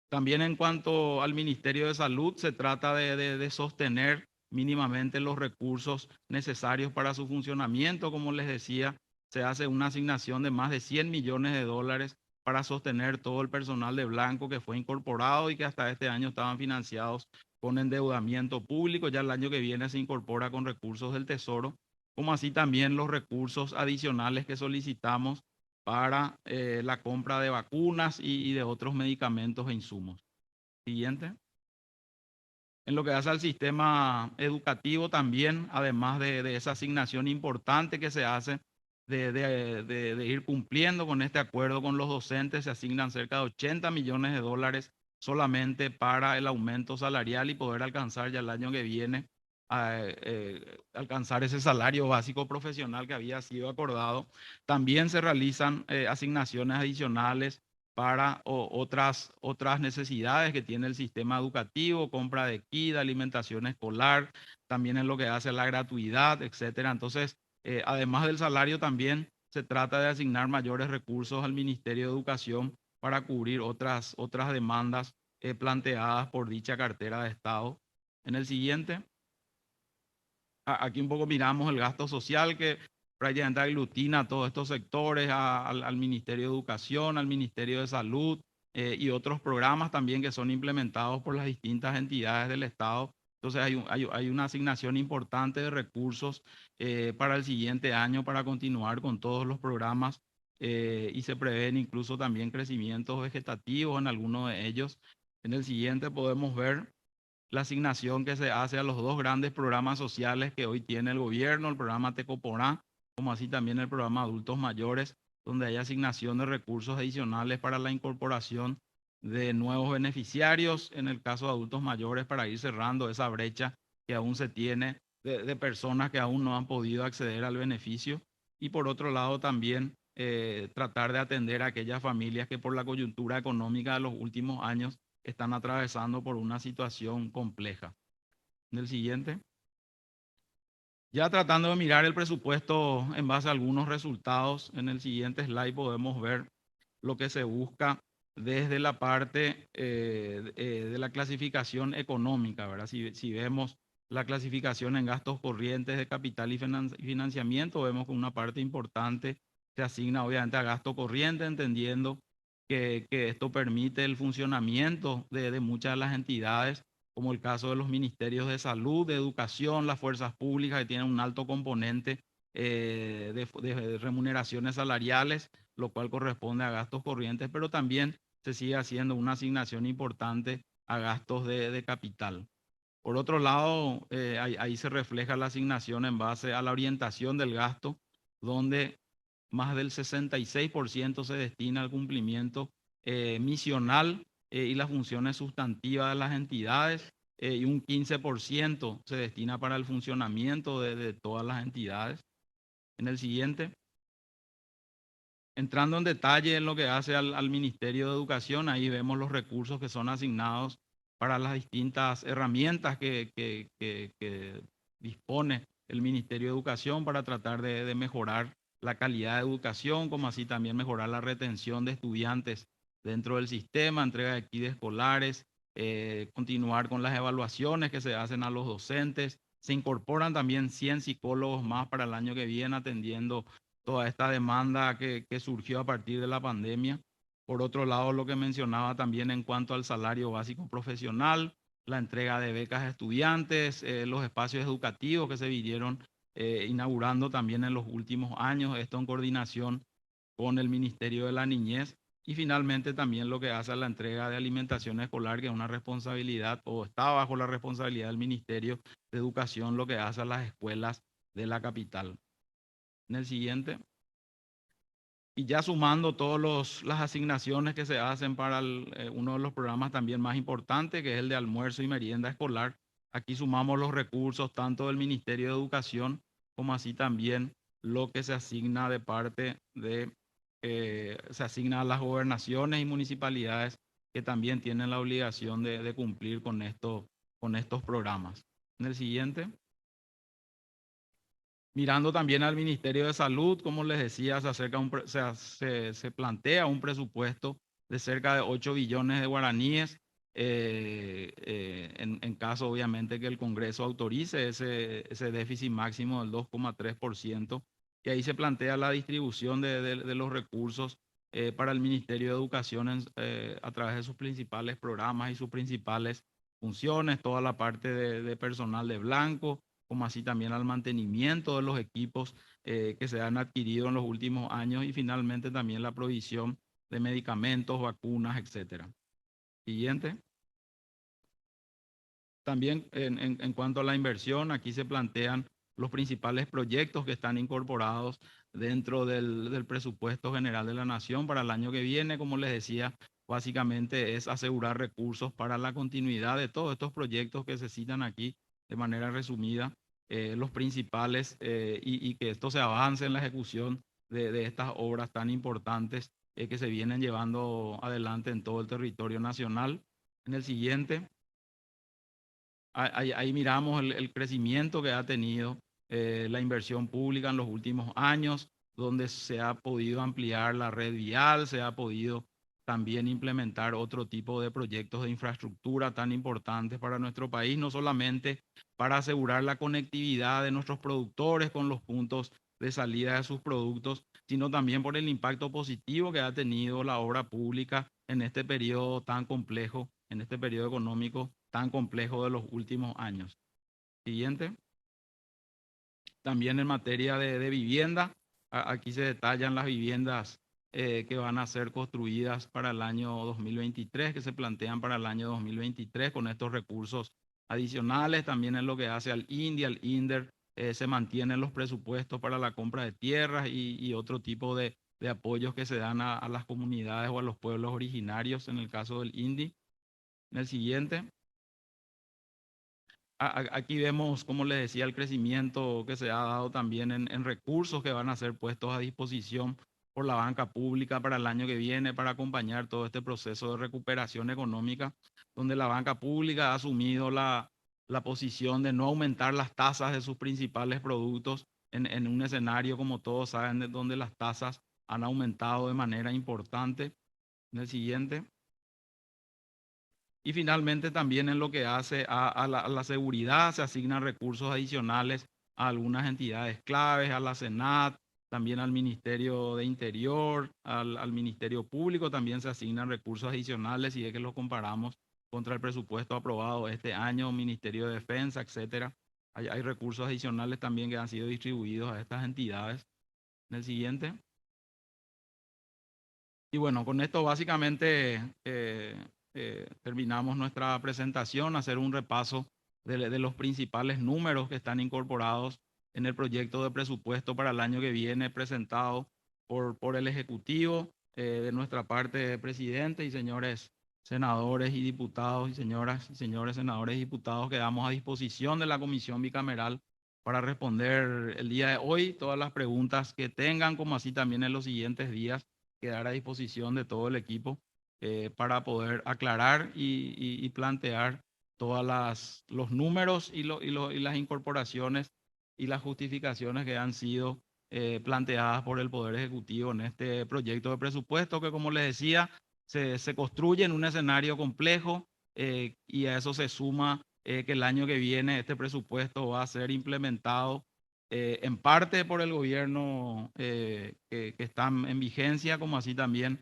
También en cuanto al Ministerio de Salud, se trata de sostener mínimamente los recursos necesarios para su funcionamiento. Como les decía, se hace una asignación de más de 100 millones de dólares para sostener todo el personal de blanco que fue incorporado y que hasta este año estaban financiados con endeudamiento público. Ya el año que viene se incorpora con recursos del Tesoro, como así también los recursos adicionales que solicitamos para la compra de vacunas y de otros medicamentos e insumos. Siguiente. En lo que hace al sistema educativo también, además de esa asignación importante que se hace de ir cumpliendo con este acuerdo con los docentes, se asignan cerca de 80 millones de dólares solamente para el aumento salarial y poder alcanzar ya el año que viene alcanzar ese salario básico profesional que había sido acordado. También se realizan asignaciones adicionales para otras necesidades que tiene el sistema educativo, compra de kit, alimentación escolar, también en lo que hace a la gratuidad, etcétera. Entonces, además del salario, también se trata de asignar mayores recursos al Ministerio de Educación para cubrir otras demandas planteadas por dicha cartera de Estado. En el siguiente. Aquí un poco miramos el gasto social que prácticamente aglutina a todos estos sectores, al Ministerio de Educación, al Ministerio de Salud y otros programas también que son implementados por las distintas entidades del Estado. Entonces hay una asignación importante de recursos para el siguiente año para continuar con todos los programas y se prevén incluso también crecimientos vegetativos en algunos de ellos. En el siguiente podemos ver la asignación que se hace a los dos grandes programas sociales que hoy tiene el gobierno, el programa Tecoporá, como así también el programa Adultos Mayores, donde hay asignación de recursos adicionales para la incorporación de nuevos beneficiarios, en el caso de adultos mayores, para ir cerrando esa brecha que aún se tiene de personas que aún no han podido acceder al beneficio. Y por otro lado también tratar de atender a aquellas familias que por la coyuntura económica de los últimos años están atravesando por una situación compleja. En el siguiente. Ya tratando de mirar el presupuesto en base a algunos resultados, en el siguiente slide podemos ver lo que se busca desde la parte de la clasificación económica, ¿verdad? Si vemos la clasificación en gastos corrientes de capital y financiamiento, vemos que una parte importante se asigna obviamente a gasto corriente, entendiendo que esto permite el funcionamiento de muchas de las entidades, como el caso de los ministerios de salud, de educación, las fuerzas públicas, que tienen un alto componente de remuneraciones salariales, lo cual corresponde a gastos corrientes, pero también se sigue haciendo una asignación importante a gastos de capital. Por otro lado, ahí se refleja la asignación en base a la orientación del gasto, donde más del 66% se destina al cumplimiento misional y las funciones sustantivas de las entidades y un 15% se destina para el funcionamiento de todas las entidades. En el siguiente. Entrando en detalle en lo que hace al Ministerio de Educación, ahí vemos los recursos que son asignados para las distintas herramientas que dispone el Ministerio de Educación para tratar de mejorar la calidad de educación, como así también mejorar la retención de estudiantes dentro del sistema, entrega de kits escolares, continuar con las evaluaciones que se hacen a los docentes. Se incorporan también 100 psicólogos más para el año que viene, atendiendo toda esta demanda que surgió a partir de la pandemia. Por otro lado, lo que mencionaba también en cuanto al salario básico profesional, la entrega de becas a estudiantes, los espacios educativos que se vinieron inaugurando también en los últimos años, esto en coordinación con el Ministerio de la Niñez, y finalmente también lo que hace a la entrega de alimentación escolar, que es una responsabilidad o está bajo la responsabilidad del Ministerio de Educación, lo que hace a las escuelas de la capital. En el siguiente. Y ya sumando todas las asignaciones que se hacen para uno de los programas también más importantes, que es el de almuerzo y merienda escolar, aquí sumamos los recursos tanto del Ministerio de Educación como así también lo que se asigna de parte de, se asigna a las gobernaciones y municipalidades que también tienen la obligación de cumplir con estos programas. En el siguiente. Mirando también al Ministerio de Salud, como les decía, se plantea un presupuesto de cerca de 8 billones de guaraníes, en caso obviamente que el Congreso autorice ese déficit máximo del 2,3%, que ahí se plantea la distribución de los recursos para el Ministerio de Educación a través de sus principales programas y sus principales funciones, toda la parte de personal de blanco, como así también al mantenimiento de los equipos que se han adquirido en los últimos años y finalmente también la provisión de medicamentos, vacunas, etcétera. Siguiente. También en cuanto a la inversión, aquí se plantean los principales proyectos que están incorporados dentro del presupuesto general de la Nación para el año que viene. Como les decía, básicamente es asegurar recursos para la continuidad de todos estos proyectos que se citan aquí de manera resumida, los principales y que esto se avance en la ejecución de estas obras tan importantes que se vienen llevando adelante en todo el territorio nacional. En el siguiente. Ahí miramos el crecimiento que ha tenido la inversión pública en los últimos años, donde se ha podido ampliar la red vial, se ha podido también implementar otro tipo de proyectos de infraestructura tan importantes para nuestro país, no solamente para asegurar la conectividad de nuestros productores con los puntos de salida de sus productos, sino también por el impacto positivo que ha tenido la obra pública en este periodo tan complejo, en este periodo económico tan complejo de los últimos años. Siguiente. También en materia de vivienda, aquí se detallan las viviendas que van a ser construidas para el año 2023, que se plantean para el año 2023 con estos recursos adicionales. También en lo que hace al INDI, al INDER, se mantienen los presupuestos para la compra de tierras y otro tipo de apoyos que se dan a las comunidades o a los pueblos originarios en el caso del INDI. En el siguiente. Aquí vemos, como les decía, el crecimiento que se ha dado también en recursos que van a ser puestos a disposición por la banca pública para el año que viene para acompañar todo este proceso de recuperación económica, donde la banca pública ha asumido la posición de no aumentar las tasas de sus principales productos en un escenario, como todos saben, donde las tasas han aumentado de manera importante. En el siguiente. Y finalmente también en lo que hace a la seguridad se asignan recursos adicionales a algunas entidades claves, a la Senat, también al Ministerio de Interior, al Ministerio Público también se asignan recursos adicionales y es que los comparamos contra el presupuesto aprobado este año, Ministerio de Defensa, etcétera. Hay recursos adicionales también que han sido distribuidos a estas entidades. En el siguiente. Y bueno, con esto básicamente terminamos nuestra presentación, hacer un repaso de los principales números que están incorporados en el proyecto de presupuesto para el año que viene presentado por el Ejecutivo, de nuestra parte, presidente y señores senadores y diputados y señoras y señores senadores y diputados, quedamos a disposición de la Comisión Bicameral para responder el día de hoy todas las preguntas que tengan, como así también en los siguientes días quedar a disposición de todo el equipo para poder aclarar y plantear todos los números y las incorporaciones y las justificaciones que han sido planteadas por el Poder Ejecutivo en este proyecto de presupuesto que, como les decía, se construye en un escenario complejo y a eso se suma que el año que viene este presupuesto va a ser implementado en parte por el gobierno que está en vigencia, como así también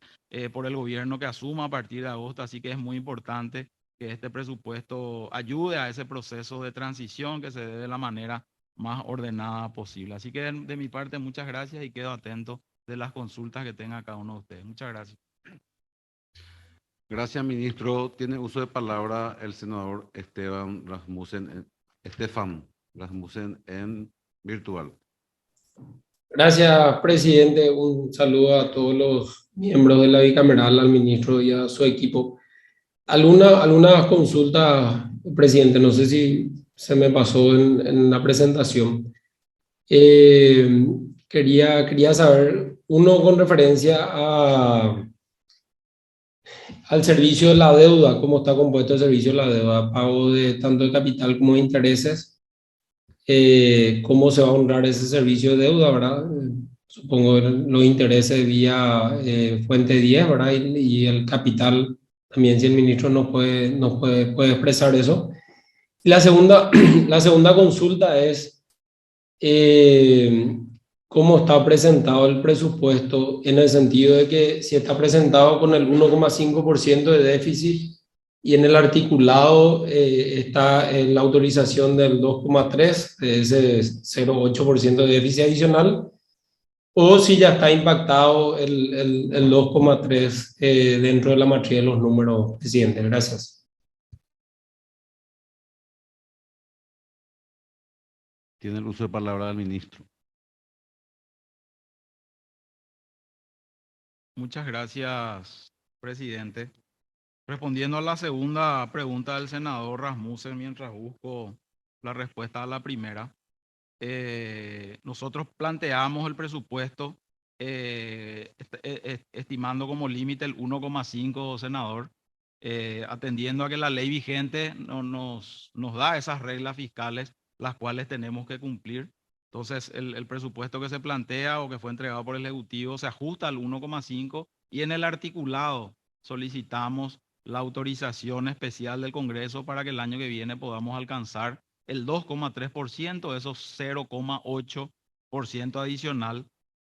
por el gobierno que asuma a partir de agosto. Así que es muy importante que este presupuesto ayude a ese proceso de transición que se dé de la manera más ordenada posible. Así que de mi parte, muchas gracias y quedo atento de las consultas que tenga cada uno de ustedes. Muchas gracias. Gracias, ministro. Tiene uso de palabra el senador Stefan Rasmussen en virtual. Gracias, presidente. Un saludo a todos los miembros de la bicameral, al ministro y a su equipo. Algunas consultas, presidente, no sé si se me pasó en la presentación. Eh, quería saber, uno con referencia al servicio de la deuda, cómo está compuesto el servicio de la deuda, pago de tanto de capital como de intereses, cómo se va a honrar ese servicio de deuda, ¿verdad? Supongo los intereses vía fuente 10, ¿verdad? Y el capital también, si el ministro puede expresar eso. La segunda, la segunda consulta es cómo está presentado el presupuesto en el sentido de que si está presentado con el 1,5% de déficit y en el articulado está en la autorización del 2,3%, de ese 0,8% de déficit adicional, o si ya está impactado el 2,3% dentro de la matriz de los números, presidente. Gracias. Tiene el uso de palabra del ministro. Muchas gracias, presidente. Respondiendo a la segunda pregunta del senador Rasmussen, mientras busco la respuesta a la primera, nosotros planteamos el presupuesto estimando como límite el 1,5, senador, atendiendo a que la ley vigente nos da esas reglas fiscales, las cuales tenemos que cumplir. Entonces, el presupuesto que se plantea o que fue entregado por el Ejecutivo se ajusta al 1,5 y en el articulado solicitamos la autorización especial del Congreso para que el año que viene podamos alcanzar el 2,3%, esos 0,8% adicional.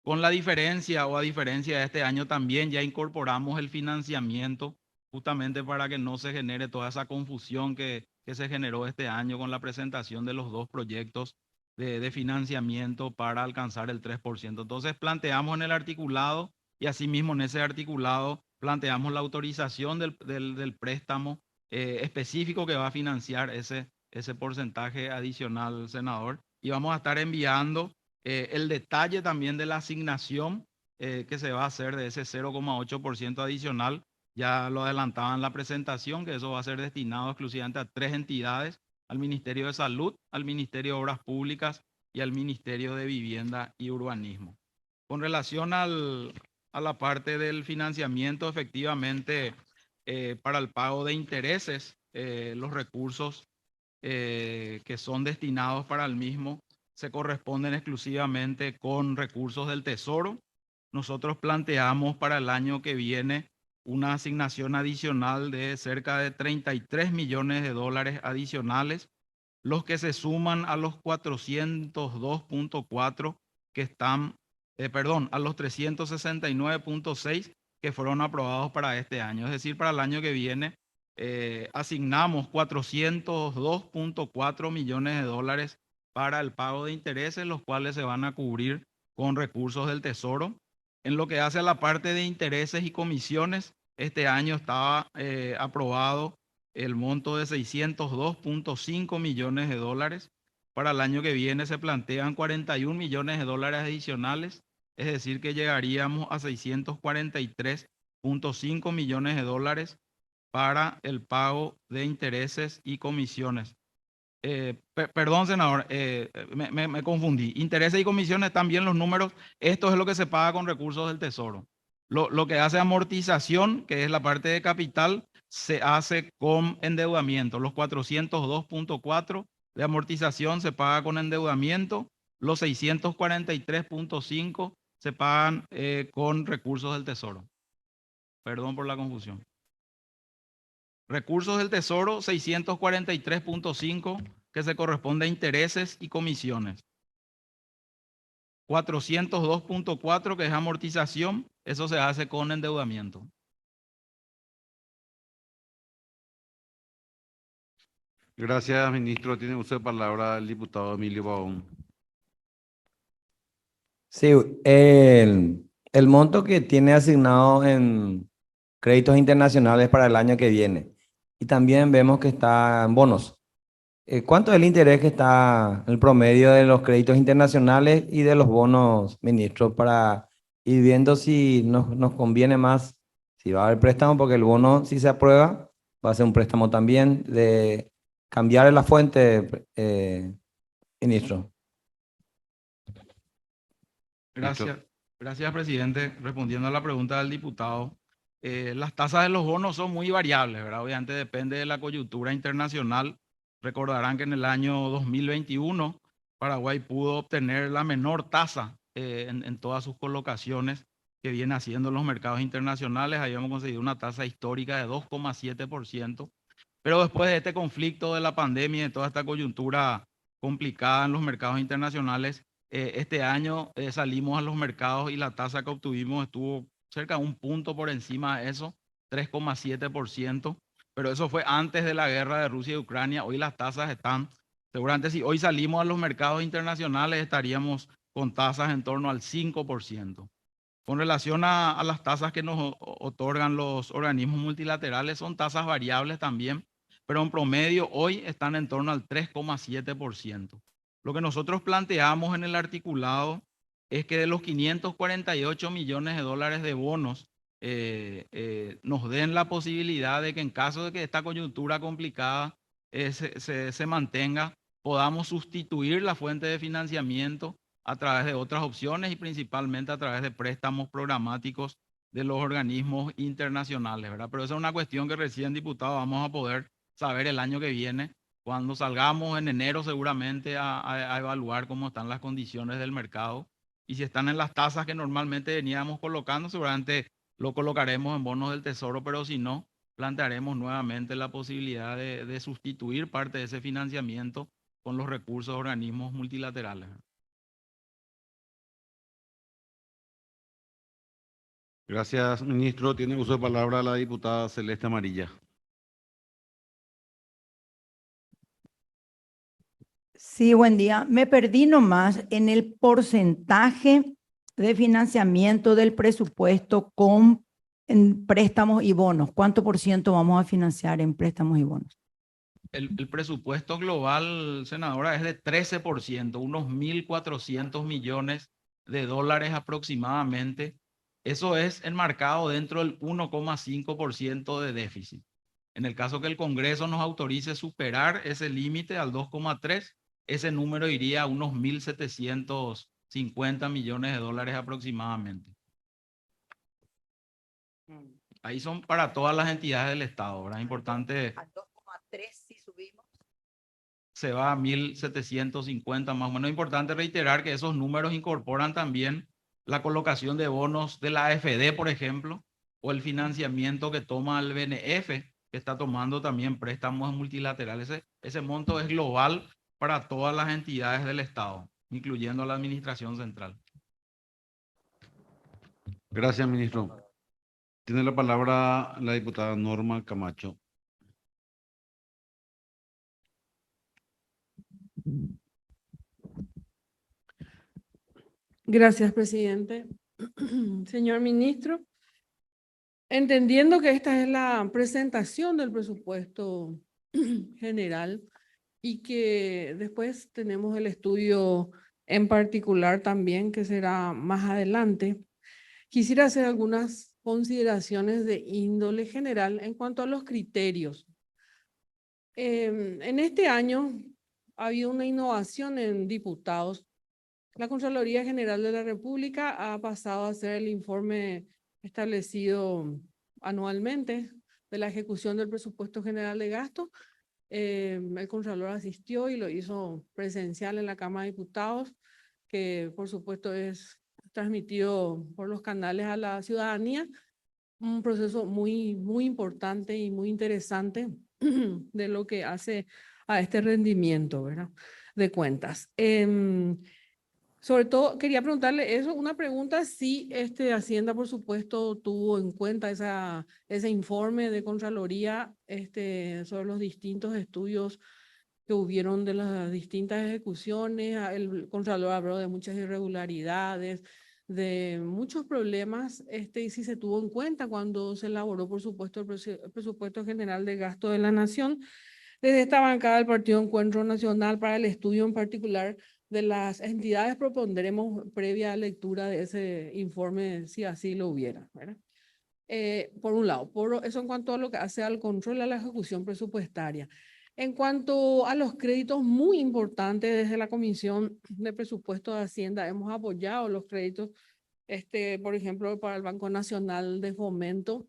Con la diferencia, o a diferencia de este año, también ya incorporamos el financiamiento justamente para que no se genere toda esa confusión que se generó este año con la presentación de los dos proyectos de financiamiento para alcanzar el 3%. Entonces planteamos en el articulado y asimismo en ese articulado planteamos la autorización del préstamo específico que va a financiar ese porcentaje adicional, senador. Y vamos a estar enviando el detalle también de la asignación que se va a hacer de ese 0,8% adicional. Ya lo adelantaba en la presentación, que eso va a ser destinado exclusivamente a 3 entidades: al Ministerio de Salud, al Ministerio de Obras Públicas y al Ministerio de Vivienda y Urbanismo. Con relación a la parte del financiamiento, efectivamente, para el pago de intereses, los recursos que son destinados para el mismo se corresponden exclusivamente con recursos del Tesoro. Nosotros planteamos para el año que viene una asignación adicional de cerca de 33 millones de dólares adicionales, los que se suman a los 402.4 que están, a los 369.6 que fueron aprobados para este año. Es decir, para el año que viene asignamos 402.4 millones de dólares para el pago de intereses, los cuales se van a cubrir con recursos del Tesoro. En lo que hace a la parte de intereses y comisiones, este año estaba aprobado el monto de 602.5 millones de dólares. Para el año que viene se plantean 41 millones de dólares adicionales, es decir, que llegaríamos a 643.5 millones de dólares para el pago de intereses y comisiones. Perdón, senador, me confundí. Intereses y comisiones, también los números, esto es lo que se paga con recursos del Tesoro. Lo que hace amortización, que es la parte de capital, se hace con endeudamiento. Los 402.4 de amortización se paga con endeudamiento. Los 643.5 se pagan con recursos del Tesoro. Perdón por la confusión. Recursos del Tesoro, 643.5, que se corresponde a intereses y comisiones. 402.4, que es amortización, eso se hace con endeudamiento. Gracias, ministro. Tiene usted palabra el diputado Emilio Pavón. Sí, el monto que tiene asignado en créditos internacionales para el año que viene. Y también vemos que está en bonos. ¿Cuánto es el interés que está el promedio de los créditos internacionales y de los bonos, ministro, para ir viendo si nos conviene más, si va a haber préstamo, porque el bono, si se aprueba, va a ser un préstamo también de cambiar la fuente, ministro? Gracias, gracias, presidente. Respondiendo a la pregunta del diputado, las tasas de los bonos son muy variables, ¿verdad? Obviamente depende de la coyuntura internacional. Recordarán que en el año 2021 Paraguay pudo obtener la menor tasa en todas sus colocaciones que viene haciendo los mercados internacionales. Habíamos conseguido una tasa histórica de 2,7%, pero después de este conflicto de la pandemia y de toda esta coyuntura complicada en los mercados internacionales, este año salimos a los mercados y la tasa que obtuvimos estuvo cerca de un punto por encima de eso, 3,7%, pero eso fue antes de la guerra de Rusia y Ucrania. Hoy las tasas están, seguramente si hoy salimos a los mercados internacionales estaríamos con tasas en torno al 5%. Con relación a las tasas que nos otorgan los organismos multilaterales, son tasas variables también, pero en promedio hoy están en torno al 3,7%. Lo que nosotros planteamos en el articulado es que de los 548 millones de dólares de bonos nos den la posibilidad de que en caso de que esta coyuntura complicada se mantenga, podamos sustituir la fuente de financiamiento a través de otras opciones y principalmente a través de préstamos programáticos de los organismos internacionales, ¿verdad? Pero esa es una cuestión que recién, diputado, vamos a poder saber el año que viene, cuando salgamos en enero seguramente a evaluar cómo están las condiciones del mercado y si están en las tasas que normalmente veníamos colocando, seguramente lo colocaremos en bonos del Tesoro, pero si no, plantearemos nuevamente la posibilidad de sustituir parte de ese financiamiento con los recursos de organismos multilaterales. Gracias, ministro. Tiene uso de palabra la diputada Celeste Amarilla. Sí, buen día. Me perdí nomás en el porcentaje de financiamiento del presupuesto en préstamos y bonos. ¿Cuánto por ciento vamos a financiar en préstamos y bonos? El presupuesto global, senadora, es de 13%, unos 1.400 millones de dólares aproximadamente. Eso es enmarcado dentro del 1,5% de déficit. En el caso que el Congreso nos autorice superar ese límite al 2,3%, ese número iría a unos 1.750 millones de dólares aproximadamente. Ahí son para todas las entidades del Estado, ¿verdad? Importante. Al 2,3 si subimos. Se va a 1.750 más o menos. Importante reiterar que esos números incorporan también la colocación de bonos de la AFD, por ejemplo, o el financiamiento que toma el BNF, que está tomando también préstamos multilaterales. Ese monto es global para todas las entidades del Estado, incluyendo la Administración Central. Gracias, ministro. Tiene la palabra la diputada Norma Camacho. Gracias, presidente. Señor ministro, entendiendo que esta es la presentación del presupuesto general y que después tenemos el estudio en particular también, que será más adelante, quisiera hacer algunas consideraciones de índole general en cuanto a los criterios. En este año ha habido una innovación en diputados. La Contraloría General de la República ha pasado a hacer el informe establecido anualmente de la ejecución del presupuesto general de gasto. El Contralor asistió y lo hizo presencial en la Cámara de Diputados, que por supuesto es transmitido por los canales a la ciudadanía. Un proceso muy importante y muy interesante de lo que hace a este rendimiento, ¿verdad?, de cuentas. Sobre todo, quería preguntarle eso, una pregunta, si Hacienda, por supuesto, tuvo en cuenta ese informe de Contraloría sobre los distintos estudios que hubieron de las distintas ejecuciones. El Contralor habló de muchas irregularidades, de muchos problemas, y si se tuvo en cuenta cuando se elaboró, por supuesto, el presupuesto general de gasto de la Nación. Desde esta bancada del Partido Encuentro Nacional, para el estudio en particular de las entidades, propondremos previa lectura de ese informe, si así lo hubiera, ¿verdad? Por un lado, eso en cuanto a lo que hace al control a la ejecución presupuestaria. En cuanto a los créditos, muy importantes, desde la Comisión de Presupuesto de Hacienda hemos apoyado los créditos, por ejemplo, para el Banco Nacional de Fomento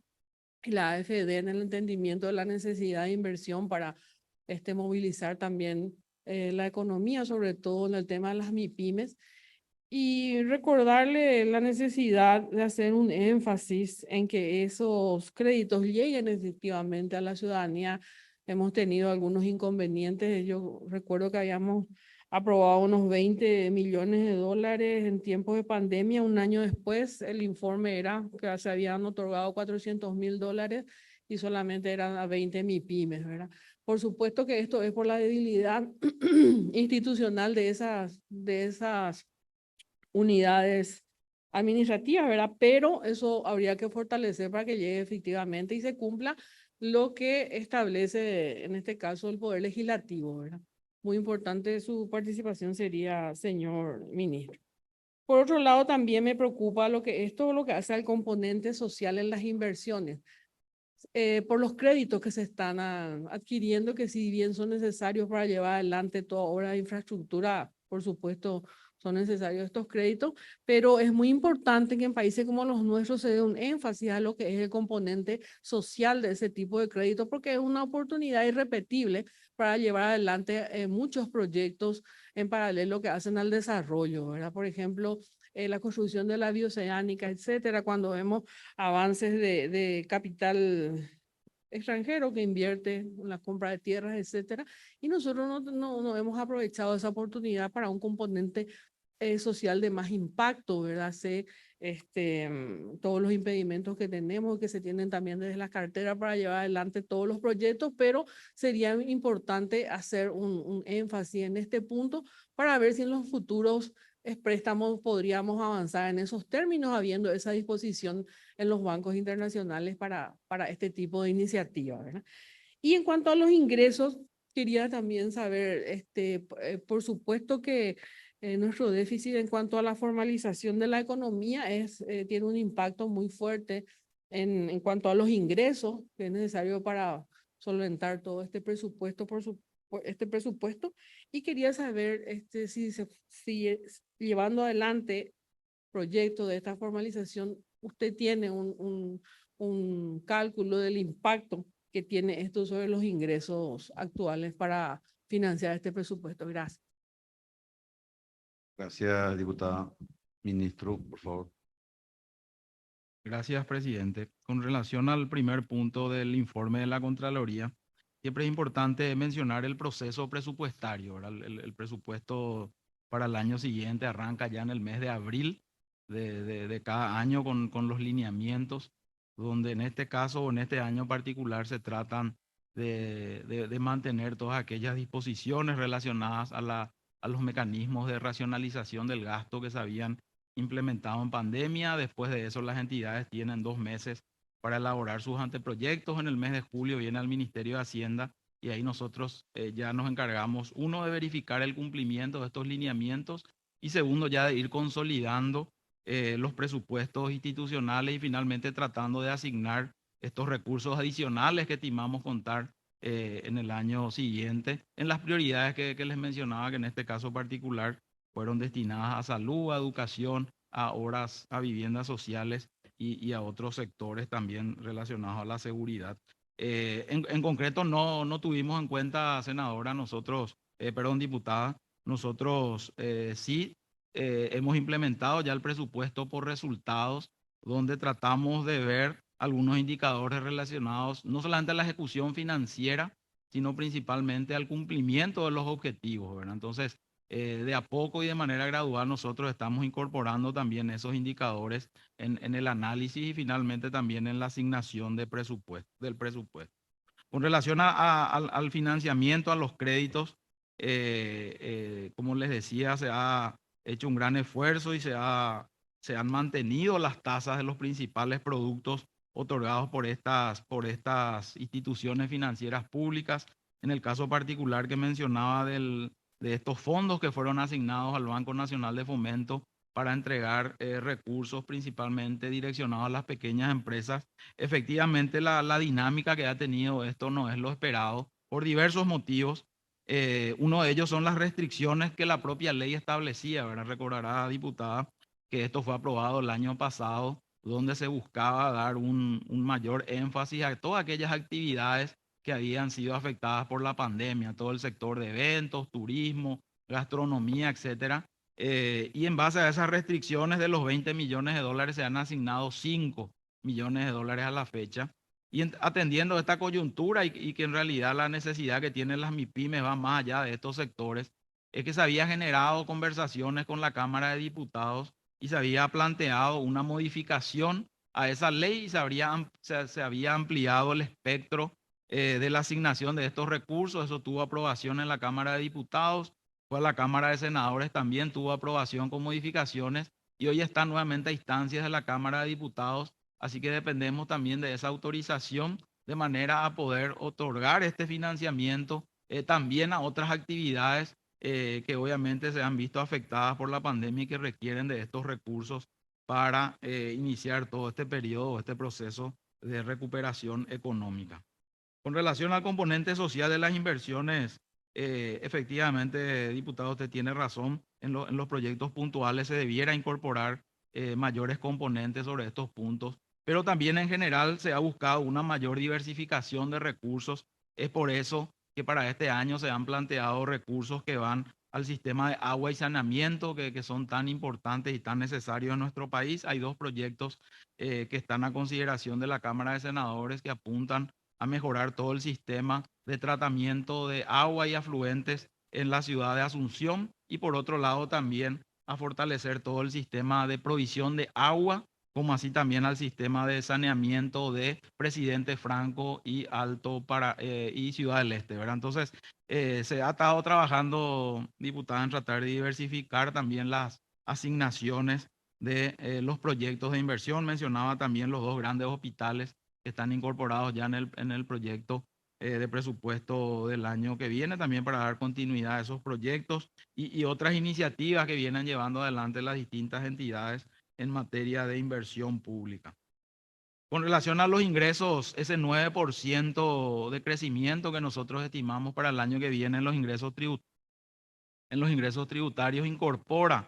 y la AFD, en el entendimiento de la necesidad de inversión para movilizar también la economía, sobre todo en el tema de las MIPYMES. Y recordarle la necesidad de hacer un énfasis en que esos créditos lleguen efectivamente a la ciudadanía. Hemos tenido algunos inconvenientes. Yo recuerdo que habíamos aprobado unos 20 millones de dólares en tiempos de pandemia. Un año después, el informe era que se habían otorgado 400.000 dólares y solamente eran a 20 MIPYMES, ¿verdad? Por supuesto que esto es por la debilidad institucional de esas unidades administrativas, ¿verdad? Pero eso habría que fortalecer para que llegue efectivamente y se cumpla lo que establece, en este caso, el Poder Legislativo, ¿verdad? Muy importante su participación sería, señor ministro. Por otro lado, también me preocupa lo que hace al componente social en las inversiones. Por los créditos que se están adquiriendo, que si bien son necesarios para llevar adelante toda obra de infraestructura, por supuesto, son necesarios estos créditos, pero es muy importante que en países como los nuestros se dé un énfasis a lo que es el componente social de ese tipo de créditos, porque es una oportunidad irrepetible para llevar adelante muchos proyectos en paralelo que hacen al desarrollo, ¿verdad? Por ejemplo, la construcción de la bioceánica, etcétera, cuando vemos avances de capital extranjero que invierte en la compra de tierras, etcétera, y nosotros no hemos aprovechado esa oportunidad para un componente social de más impacto, ¿verdad? Sé todos los impedimentos que tenemos, que se tienen también desde la cartera para llevar adelante todos los proyectos, pero sería importante hacer un énfasis en este punto para ver si en los futuros préstamos podríamos avanzar en esos términos, habiendo esa disposición en los bancos internacionales para este tipo de iniciativas, ¿verdad? Y en cuanto a los ingresos, quería también saber, por supuesto que nuestro déficit en cuanto a la formalización de la economía tiene un impacto muy fuerte en cuanto a los ingresos que es necesario para solventar todo este presupuesto, este presupuesto. Y quería saber si llevando adelante proyectos de esta formalización, usted tiene un cálculo del impacto que tiene esto sobre los ingresos actuales para financiar este presupuesto. Gracias. Gracias, diputada. Ministro, por favor. Gracias, presidente. Con relación al primer punto del informe de la Contraloría, siempre es importante mencionar el proceso presupuestario, ¿verdad? El presupuesto para el año siguiente arranca ya en el mes de abril de cada año con los lineamientos, donde en este caso o en este año particular se tratan de mantener todas aquellas disposiciones relacionadas a los mecanismos de racionalización del gasto que se habían implementado en pandemia. Después de eso, las entidades tienen 2 meses para elaborar sus anteproyectos. En el mes de julio viene al Ministerio de Hacienda y ahí nosotros ya nos encargamos, uno, de verificar el cumplimiento de estos lineamientos y segundo, ya de ir consolidando los presupuestos institucionales y finalmente tratando de asignar estos recursos adicionales que estimamos contar en el año siguiente en las prioridades que les mencionaba, que en este caso particular fueron destinadas a salud, a educación, a obras, a viviendas sociales y a otros sectores también relacionados a la seguridad. En concreto no tuvimos en cuenta, senadora, diputada, nosotros sí hemos implementado ya el presupuesto por resultados, donde tratamos de ver algunos indicadores relacionados no solamente a la ejecución financiera, sino principalmente al cumplimiento de los objetivos, ¿verdad? Entonces, de a poco y de manera gradual nosotros estamos incorporando también esos indicadores en el análisis y finalmente también en la asignación del presupuesto. Con relación al financiamiento, a los créditos, como les decía, se ha hecho un gran esfuerzo y se han mantenido las tasas de los principales productos otorgados por estas instituciones financieras públicas. en el caso particular que mencionaba de estos fondos que fueron asignados al Banco Nacional de Fomento para entregar recursos principalmente direccionados a las pequeñas empresas. Efectivamente, la dinámica que ha tenido esto no es lo esperado por diversos motivos. Uno de ellos son las restricciones que la propia ley establecía, ¿verdad? Recordará, diputada, que esto fue aprobado el año pasado, donde se buscaba dar un mayor énfasis a todas aquellas actividades que habían sido afectadas por la pandemia, todo el sector de eventos, turismo, gastronomía, etcétera. Y en base a esas restricciones de los 20 millones de dólares se han asignado 5 millones de dólares a la fecha. Y atendiendo esta coyuntura y que en realidad la necesidad que tienen las MIPYMES va más allá de estos sectores, es que se había generado conversaciones con la Cámara de Diputados y se había planteado una modificación a esa ley y se había ampliado el espectro de la asignación de estos recursos. Eso tuvo aprobación en la Cámara de Diputados, fue a la Cámara de Senadores, también tuvo aprobación con modificaciones y hoy está nuevamente a instancias de la Cámara de Diputados. Así que dependemos también de esa autorización de manera a poder otorgar este financiamiento también a otras actividades que obviamente se han visto afectadas por la pandemia y que requieren de estos recursos para iniciar todo este periodo, este proceso de recuperación económica. Con relación al componente social de las inversiones, efectivamente, diputado, usted tiene razón, en los proyectos puntuales se debiera incorporar mayores componentes sobre estos puntos, pero también en general se ha buscado una mayor diversificación de recursos. Es por eso que para este año se han planteado recursos que van al sistema de agua y saneamiento, que son tan importantes y tan necesarios en nuestro país. Hay dos proyectos que están a consideración de la Cámara de Senadores que apuntan a mejorar todo el sistema de tratamiento de agua y afluentes en la ciudad de Asunción y por otro lado también a fortalecer todo el sistema de provisión de agua, como así también al sistema de saneamiento de Presidente Franco y y Ciudad del Este, ¿verdad? Entonces, se ha estado trabajando, diputada, en tratar de diversificar también las asignaciones de los proyectos de inversión. Mencionaba también los dos grandes hospitales que están incorporados ya en el proyecto de presupuesto del año que viene, también para dar continuidad a esos proyectos y otras iniciativas que vienen llevando adelante las distintas entidades en materia de inversión pública. Con relación a los ingresos, ese 9% de crecimiento que nosotros estimamos para el año que viene en los ingresos tributarios incorpora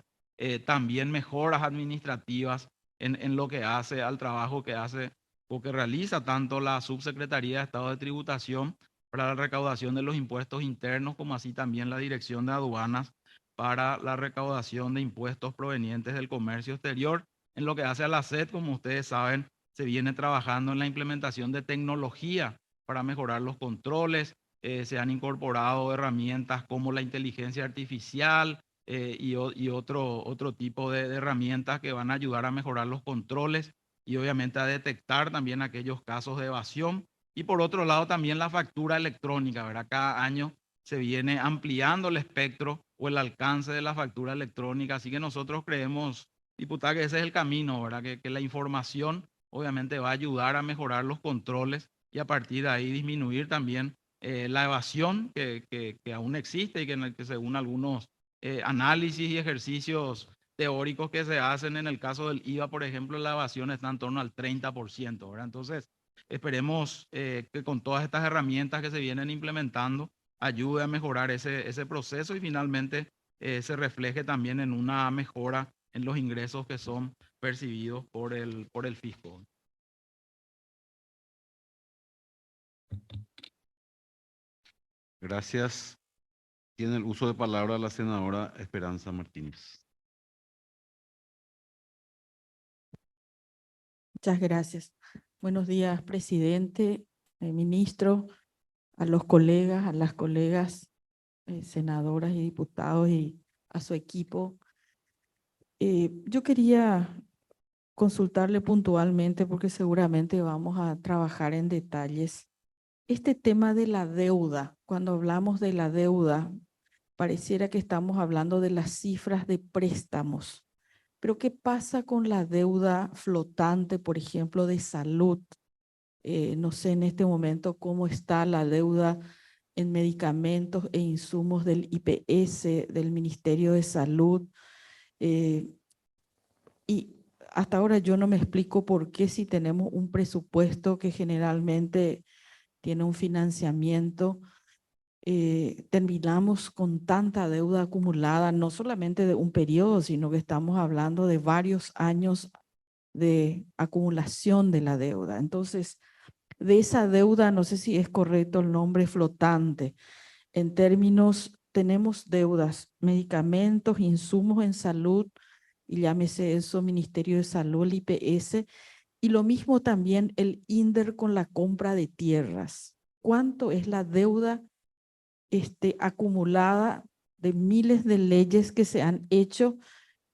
también mejoras administrativas en lo que hace al trabajo que hace o que realiza tanto la Subsecretaría de Estado de Tributación para la recaudación de los impuestos internos, como así también la Dirección de Aduanas para la recaudación de impuestos provenientes del comercio exterior. En lo que hace a la SED, como ustedes saben, se viene trabajando en la implementación de tecnología para mejorar los controles. Se han incorporado herramientas como la inteligencia artificial y otro tipo de herramientas que van a ayudar a mejorar los controles y obviamente a detectar también aquellos casos de evasión. Y por otro lado también la factura electrónica, ¿verdad? Cada año se viene ampliando el espectro o el alcance de la factura electrónica, así que nosotros creemos, diputada, que ese es el camino, ¿verdad? Que la información obviamente va a ayudar a mejorar los controles y a partir de ahí disminuir también la evasión que aún existe y que según algunos análisis y ejercicios teóricos que se hacen en el caso del IVA, por ejemplo, la evasión está en torno al 30%, ¿verdad? Entonces, esperemos que con todas estas herramientas que se vienen implementando ayude a mejorar ese proceso y finalmente se refleje también en una mejora en los ingresos que son percibidos por el fisco. Gracias. Tiene el uso de palabra la senadora Esperanza Martínez. Muchas gracias. Buenos días, presidente, ministro, a los colegas, a las colegas senadoras y diputados y a su equipo. Yo quería consultarle puntualmente porque seguramente vamos a trabajar en detalles. Este tema de la deuda, cuando hablamos de la deuda, pareciera que estamos hablando de las cifras de préstamos. Pero ¿qué pasa con la deuda flotante, por ejemplo, de salud? No sé en este momento cómo está la deuda en medicamentos e insumos del IPS, del Ministerio de Salud. Y hasta ahora yo no me explico por qué si tenemos un presupuesto que generalmente tiene un financiamiento, terminamos con tanta deuda acumulada, no solamente de un periodo, sino que estamos hablando de varios años de acumulación de la deuda. Entonces, de esa deuda, no sé si es correcto el nombre flotante, en términos, tenemos deudas, medicamentos, insumos en salud, y llámese eso Ministerio de Salud, el IPS, y lo mismo también el INDER con la compra de tierras. ¿Cuánto es la deuda acumulada de miles de leyes que se han hecho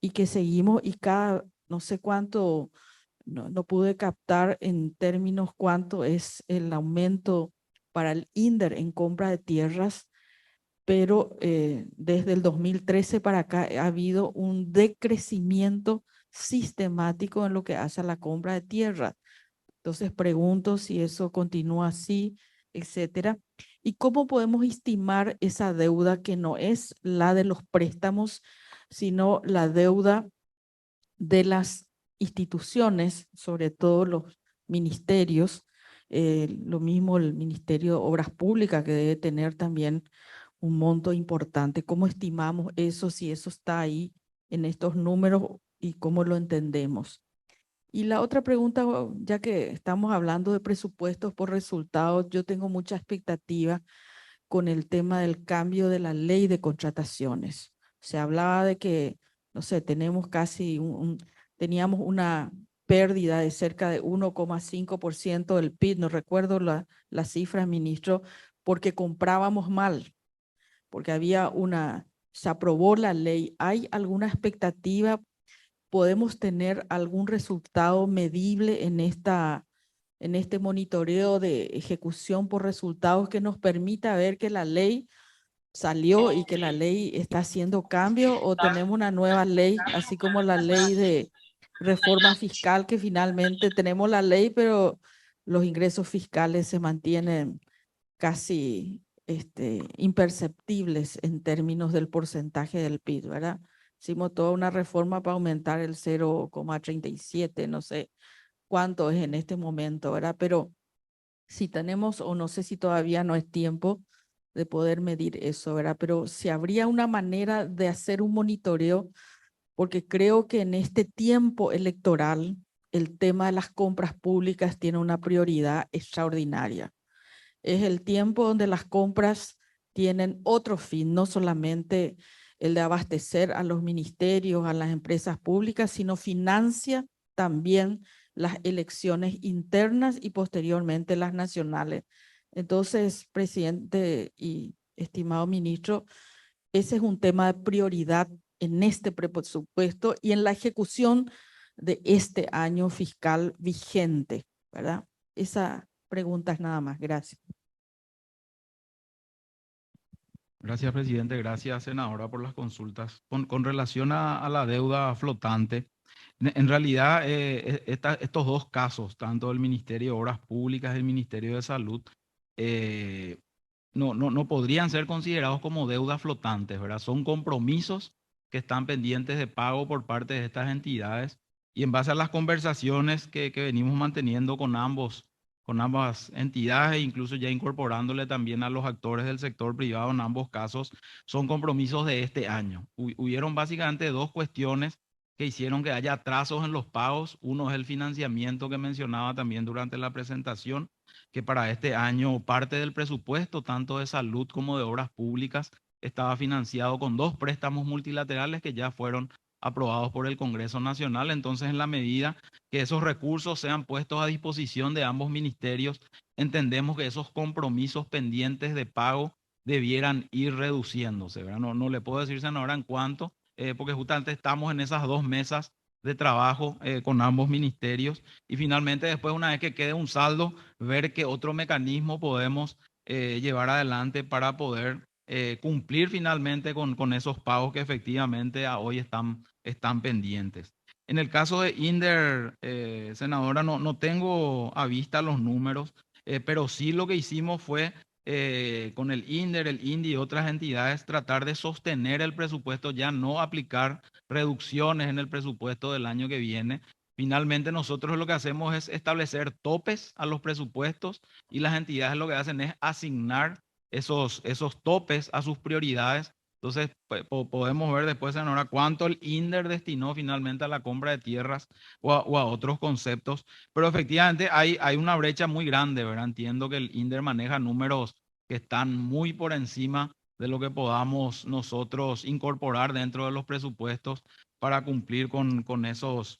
y que seguimos, y cada, no sé cuánto, no pude captar en términos cuánto es el aumento para el INDER en compra de tierras, pero desde el 2013 para acá ha habido un decrecimiento sistemático en lo que hace a la compra de tierra. Entonces pregunto si eso continúa así, etcétera. ¿Y cómo podemos estimar esa deuda que no es la de los préstamos, sino la deuda de las instituciones, sobre todo los ministerios, lo mismo el Ministerio de Obras Públicas, que debe tener también un monto importante? ¿Cómo estimamos eso, si eso está ahí en estos números y cómo lo entendemos? Y la otra pregunta, ya que estamos hablando de presupuestos por resultados, yo tengo mucha expectativa con el tema del cambio de la ley de contrataciones. Se hablaba de que, no sé, tenemos casi teníamos una pérdida de cerca de 1,5% del PIB, no recuerdo la cifra, ministro, porque comprábamos mal, porque se aprobó la ley. ¿Hay alguna expectativa? ¿Podemos tener algún resultado medible en este monitoreo de ejecución por resultados que nos permita ver que la ley salió y que la ley está haciendo cambio, o tenemos una nueva ley, así como la ley de reforma fiscal, que finalmente tenemos la ley, pero los ingresos fiscales se mantienen casi imperceptibles en términos del porcentaje del PIB, ¿verdad? Hicimos toda una reforma para aumentar el 0,37, no sé cuánto es en este momento, ¿verdad? Pero si tenemos, o no sé si todavía no es tiempo de poder medir eso, ¿verdad? Pero si habría una manera de hacer un monitoreo, porque creo que en este tiempo electoral el tema de las compras públicas tiene una prioridad extraordinaria. Es el tiempo donde las compras tienen otro fin, no solamente el de abastecer a los ministerios, a las empresas públicas, sino financia también las elecciones internas y posteriormente las nacionales. Entonces, presidente y estimado ministro, ese es un tema de prioridad en este presupuesto y en la ejecución de este año fiscal vigente, ¿verdad? Esa pregunta es nada más. Gracias. Gracias, presidente. Gracias, senadora, por las consultas. Con relación a la deuda flotante, en realidad estos dos casos, tanto del Ministerio de Obras Públicas y el Ministerio de Salud, no podrían ser considerados como deudas flotantes, ¿verdad? Son compromisos que están pendientes de pago por parte de estas entidades, y en base a las conversaciones que venimos manteniendo con ambas entidades, e incluso ya incorporándole también a los actores del sector privado en ambos casos, son compromisos de este año. Hubieron básicamente dos cuestiones que hicieron que haya atrasos en los pagos. Uno es el financiamiento que mencionaba también durante la presentación, que para este año parte del presupuesto, tanto de salud como de obras públicas, estaba financiado con dos préstamos multilaterales que ya fueron aprobados por el Congreso Nacional. Entonces, en la medida que esos recursos sean puestos a disposición de ambos ministerios, entendemos que esos compromisos pendientes de pago debieran ir reduciéndose, ¿verdad? No le puedo decir, senadora, en cuánto, porque justamente estamos en esas dos mesas de trabajo con ambos ministerios, y finalmente después, una vez que quede un saldo, ver qué otro mecanismo podemos llevar adelante para poder cumplir finalmente con esos pagos que efectivamente a hoy están pendientes. En el caso de INDER, senadora, no tengo a vista los números, pero sí lo que hicimos fue con el INDER, el INDI y otras entidades, tratar de sostener el presupuesto, ya no aplicar reducciones en el presupuesto del año que viene. Finalmente, nosotros lo que hacemos es establecer topes a los presupuestos y las entidades lo que hacen es asignar esos topes a sus prioridades. Entonces, podemos ver después, senadora, cuánto el INDER destinó finalmente a la compra de tierras o a otros conceptos. Pero efectivamente hay una brecha muy grande, ¿verdad? Entiendo que el INDER maneja números que están muy por encima de lo que podamos nosotros incorporar dentro de los presupuestos para cumplir con esos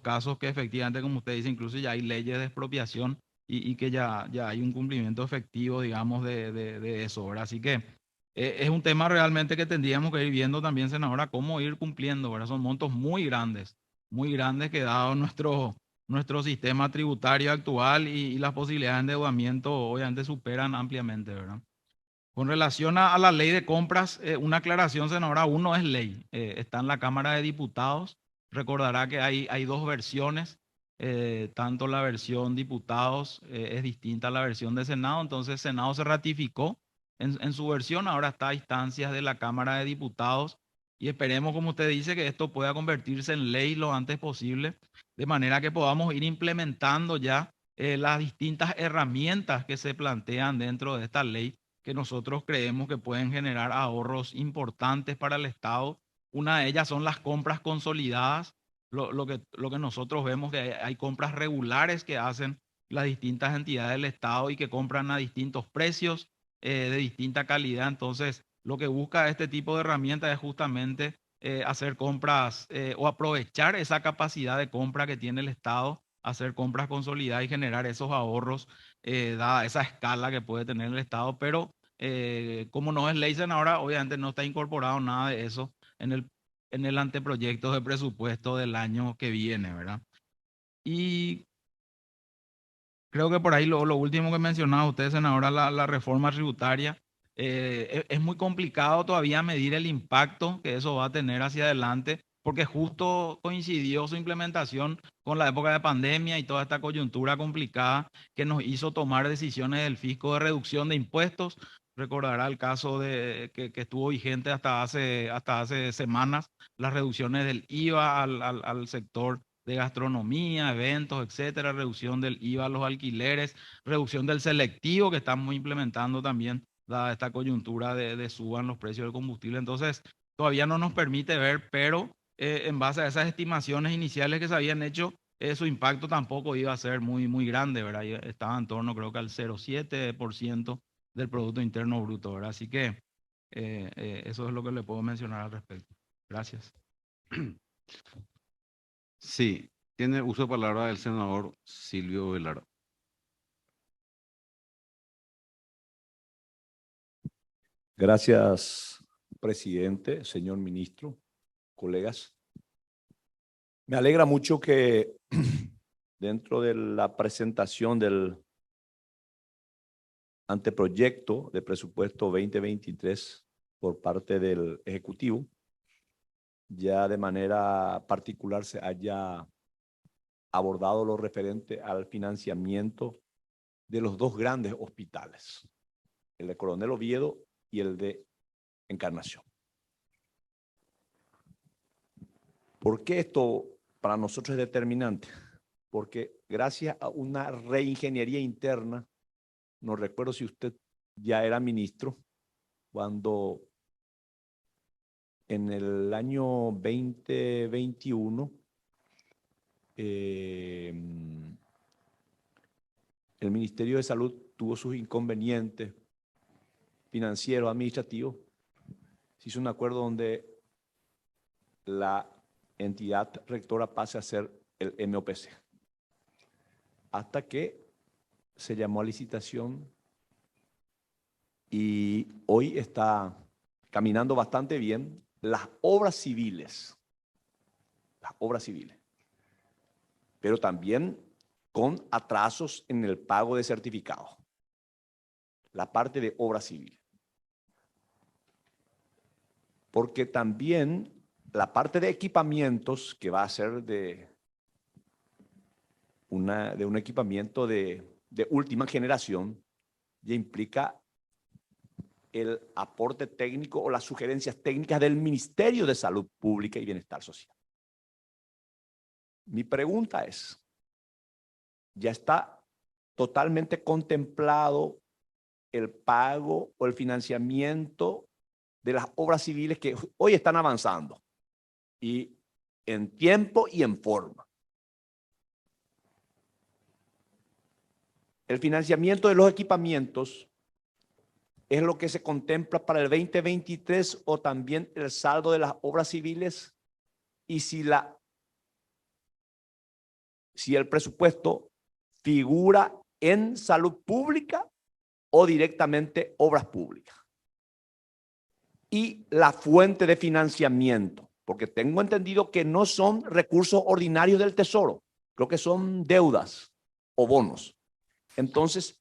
casos que efectivamente, como usted dice, incluso ya hay leyes de expropiación y que ya hay un cumplimiento efectivo, digamos, de eso, ¿verdad? Así que es un tema realmente que tendríamos que ir viendo también, senadora, cómo ir cumpliendo, ¿verdad? Son montos muy grandes que dado nuestro sistema tributario actual y las posibilidades de endeudamiento obviamente superan ampliamente, ¿verdad? Con relación a la ley de compras, una aclaración, senadora, aún no es ley, está en la Cámara de Diputados. Recordará que hay dos versiones, tanto la versión diputados es distinta a la versión de Senado, entonces Senado se ratificó en su versión, ahora está a instancias de la Cámara de Diputados y esperemos, como usted dice, que esto pueda convertirse en ley lo antes posible, de manera que podamos ir implementando ya las distintas herramientas que se plantean dentro de esta ley, que nosotros creemos que pueden generar ahorros importantes para el Estado. Una de ellas son las compras consolidadas, lo que nosotros vemos que hay compras regulares que hacen las distintas entidades del Estado y que compran a distintos precios, de distinta calidad. Entonces, lo que busca este tipo de herramientas es justamente hacer compras o aprovechar esa capacidad de compra que tiene el Estado, hacer compras consolidadas y generar esos ahorros, dada esa escala que puede tener el Estado. Pero como no es ley, senadora, obviamente no está incorporado nada de eso en el anteproyecto de presupuesto del año que viene, ¿verdad? Y creo que por ahí lo último que mencionaba usted, senadora, la reforma tributaria. Es muy complicado todavía medir el impacto que eso va a tener hacia adelante, porque justo coincidió su implementación con la época de pandemia y toda esta coyuntura complicada que nos hizo tomar decisiones del fisco de reducción de impuestos. Recordará el caso de que estuvo vigente hasta hace semanas, las reducciones del IVA al sector de gastronomía, eventos, etcétera, reducción del IVA a los alquileres, reducción del selectivo que estamos implementando también, dada esta coyuntura de suban los precios del combustible. Entonces, todavía no nos permite ver, pero en base a esas estimaciones iniciales que se habían hecho, su impacto tampoco iba a ser muy grande, ¿verdad? Estaba en torno, creo que al 0,7% del Producto Interno Bruto, ¿verdad? Así que eso es lo que le puedo mencionar al respecto. Gracias. Sí, tiene uso de palabra el senador Silvio Velar. Gracias, presidente, señor ministro, colegas. Me alegra mucho que dentro de la presentación del anteproyecto de presupuesto 2023 por parte del Ejecutivo, ya de manera particular se haya abordado lo referente al financiamiento de los dos grandes hospitales, el de Coronel Oviedo y el de Encarnación. ¿Por qué esto para nosotros es determinante? Porque gracias a una reingeniería interna, no recuerdo si usted ya era ministro, cuando en el año 2021 el Ministerio de Salud tuvo sus inconvenientes financieros, administrativos. Se hizo un acuerdo donde la entidad rectora pase a ser el MOPC. Hasta que se llamó a licitación y hoy está caminando bastante bien las obras civiles, pero también con atrasos en el pago de certificados, la parte de obras civiles. Porque también la parte de equipamientos, que va a ser de un equipamiento de última generación, ya implica el aporte técnico o las sugerencias técnicas del Ministerio de Salud Pública y Bienestar Social. Mi pregunta es, ¿ya está totalmente contemplado el pago o el financiamiento de las obras civiles que hoy están avanzando y en tiempo y en forma? El financiamiento de los equipamientos es lo que se contempla para el 2023 o también el saldo de las obras civiles, y si el presupuesto figura en salud pública o directamente obras públicas. Y la fuente de financiamiento, porque tengo entendido que no son recursos ordinarios del Tesoro, creo que son deudas o bonos. Entonces,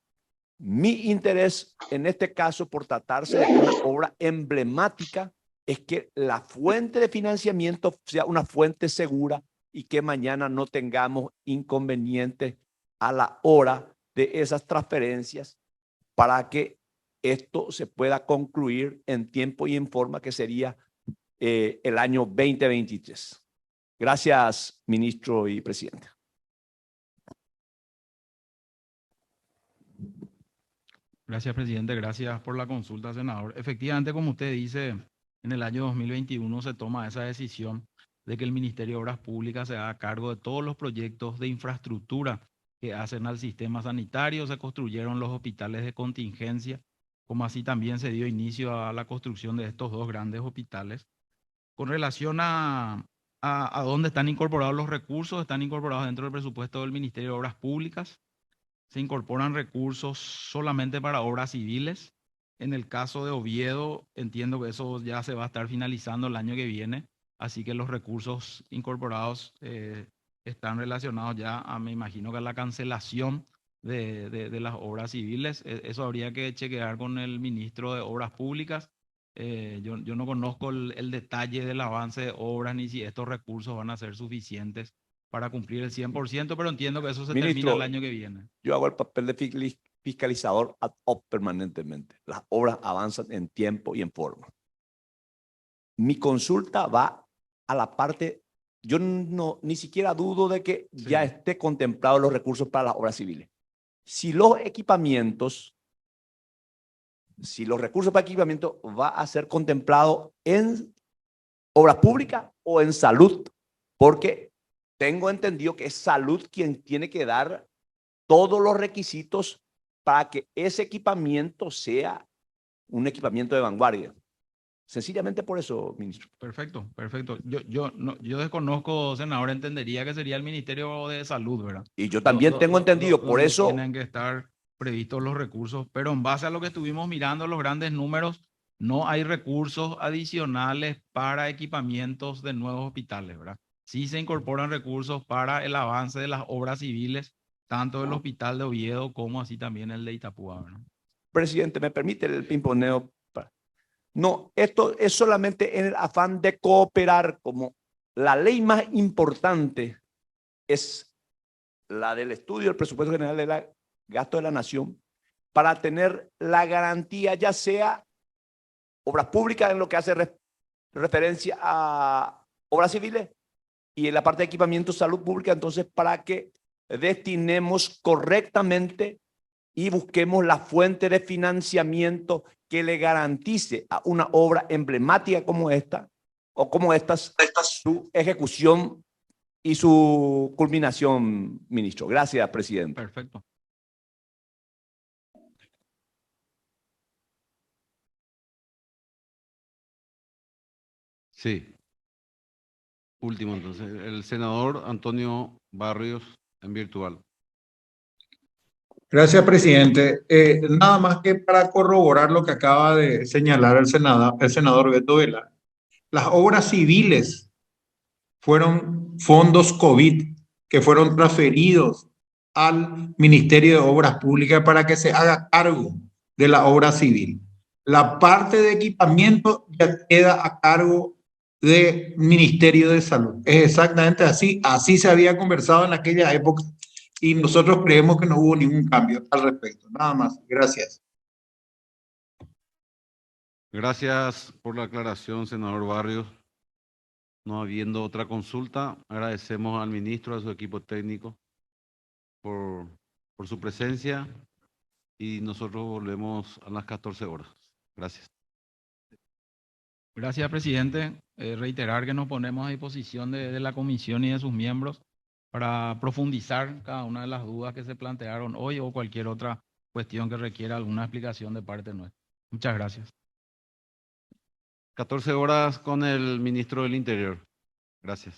mi interés en este caso, por tratarse de una obra emblemática, es que la fuente de financiamiento sea una fuente segura y que mañana no tengamos inconvenientes a la hora de esas transferencias para que esto se pueda concluir en tiempo y en forma, que sería el año 2023. Gracias, ministro y presidente. Gracias, presidente. Gracias por la consulta, senador. Efectivamente, como usted dice, en el año 2021 se toma esa decisión de que el Ministerio de Obras Públicas se haga cargo de todos los proyectos de infraestructura que hacen al sistema sanitario. Se construyeron los hospitales de contingencia, como así también se dio inicio a la construcción de estos dos grandes hospitales. Con relación a dónde están incorporados los recursos, están incorporados dentro del presupuesto del Ministerio de Obras Públicas. Se incorporan recursos solamente para obras civiles. En el caso de Oviedo, entiendo que eso ya se va a estar finalizando el año que viene, así que los recursos incorporados están relacionados ya me imagino que a la cancelación de las obras civiles. Eso habría que chequear con el ministro de Obras Públicas. Yo no conozco el detalle del avance de obras ni si estos recursos van a ser suficientes para cumplir el 100%, pero entiendo que eso se termina el año que viene. Yo hago el papel de fiscalizador ad hoc permanentemente. Las obras avanzan en tiempo y en forma. Mi consulta va a la parte, yo ni siquiera dudo de que ya esté contemplado los recursos para las obras civiles. Si los recursos para equipamiento va a ser contemplado en obras públicas o en salud, porque tengo entendido que es salud quien tiene que dar todos los requisitos para que ese equipamiento sea un equipamiento de vanguardia. Sencillamente por eso, ministro. Perfecto, perfecto. Yo desconozco, senador, entendería que sería el Ministerio de Salud, ¿verdad? Y yo también tengo entendido, por eso tienen que estar previstos los recursos, pero en base a lo que estuvimos mirando, los grandes números, no hay recursos adicionales para equipamientos de nuevos hospitales, ¿verdad? Sí se incorporan recursos para el avance de las obras civiles, tanto del Hospital de Oviedo como así también el de Itapúa, ¿verdad? Presidente, ¿me permite el pimponeo? No, esto es solamente en el afán de cooperar, como la ley más importante es la del estudio del presupuesto general del gasto de la nación, para tener la garantía, ya sea obras públicas en lo que hace referencia a obras civiles, y en la parte de equipamiento, salud pública, entonces para que destinemos correctamente y busquemos la fuente de financiamiento que le garantice a una obra emblemática como esta, o como estas, su ejecución y su culminación, ministro. Gracias, presidente. Perfecto. Sí. Último, entonces, el senador Antonio Barrios, en virtual. Gracias, presidente. Nada más que para corroborar lo que acaba de señalar el senador Beto Vela. Las obras civiles fueron fondos COVID que fueron transferidos al Ministerio de Obras Públicas para que se haga cargo de la obra civil. La parte de equipamiento ya queda a cargo del Ministerio de Salud. Es exactamente así. Así se había conversado en aquella época y nosotros creemos que no hubo ningún cambio al respecto. Nada más. Gracias. Gracias por la aclaración, senador Barrios. No habiendo otra consulta, agradecemos al ministro, a su equipo técnico por su presencia y nosotros volvemos a las 14 horas. Gracias. Gracias, presidente. Reiterar que nos ponemos a disposición de la comisión y de sus miembros para profundizar cada una de las dudas que se plantearon hoy o cualquier otra cuestión que requiera alguna explicación de parte nuestra. Muchas gracias. 14 horas con el ministro del Interior. Gracias.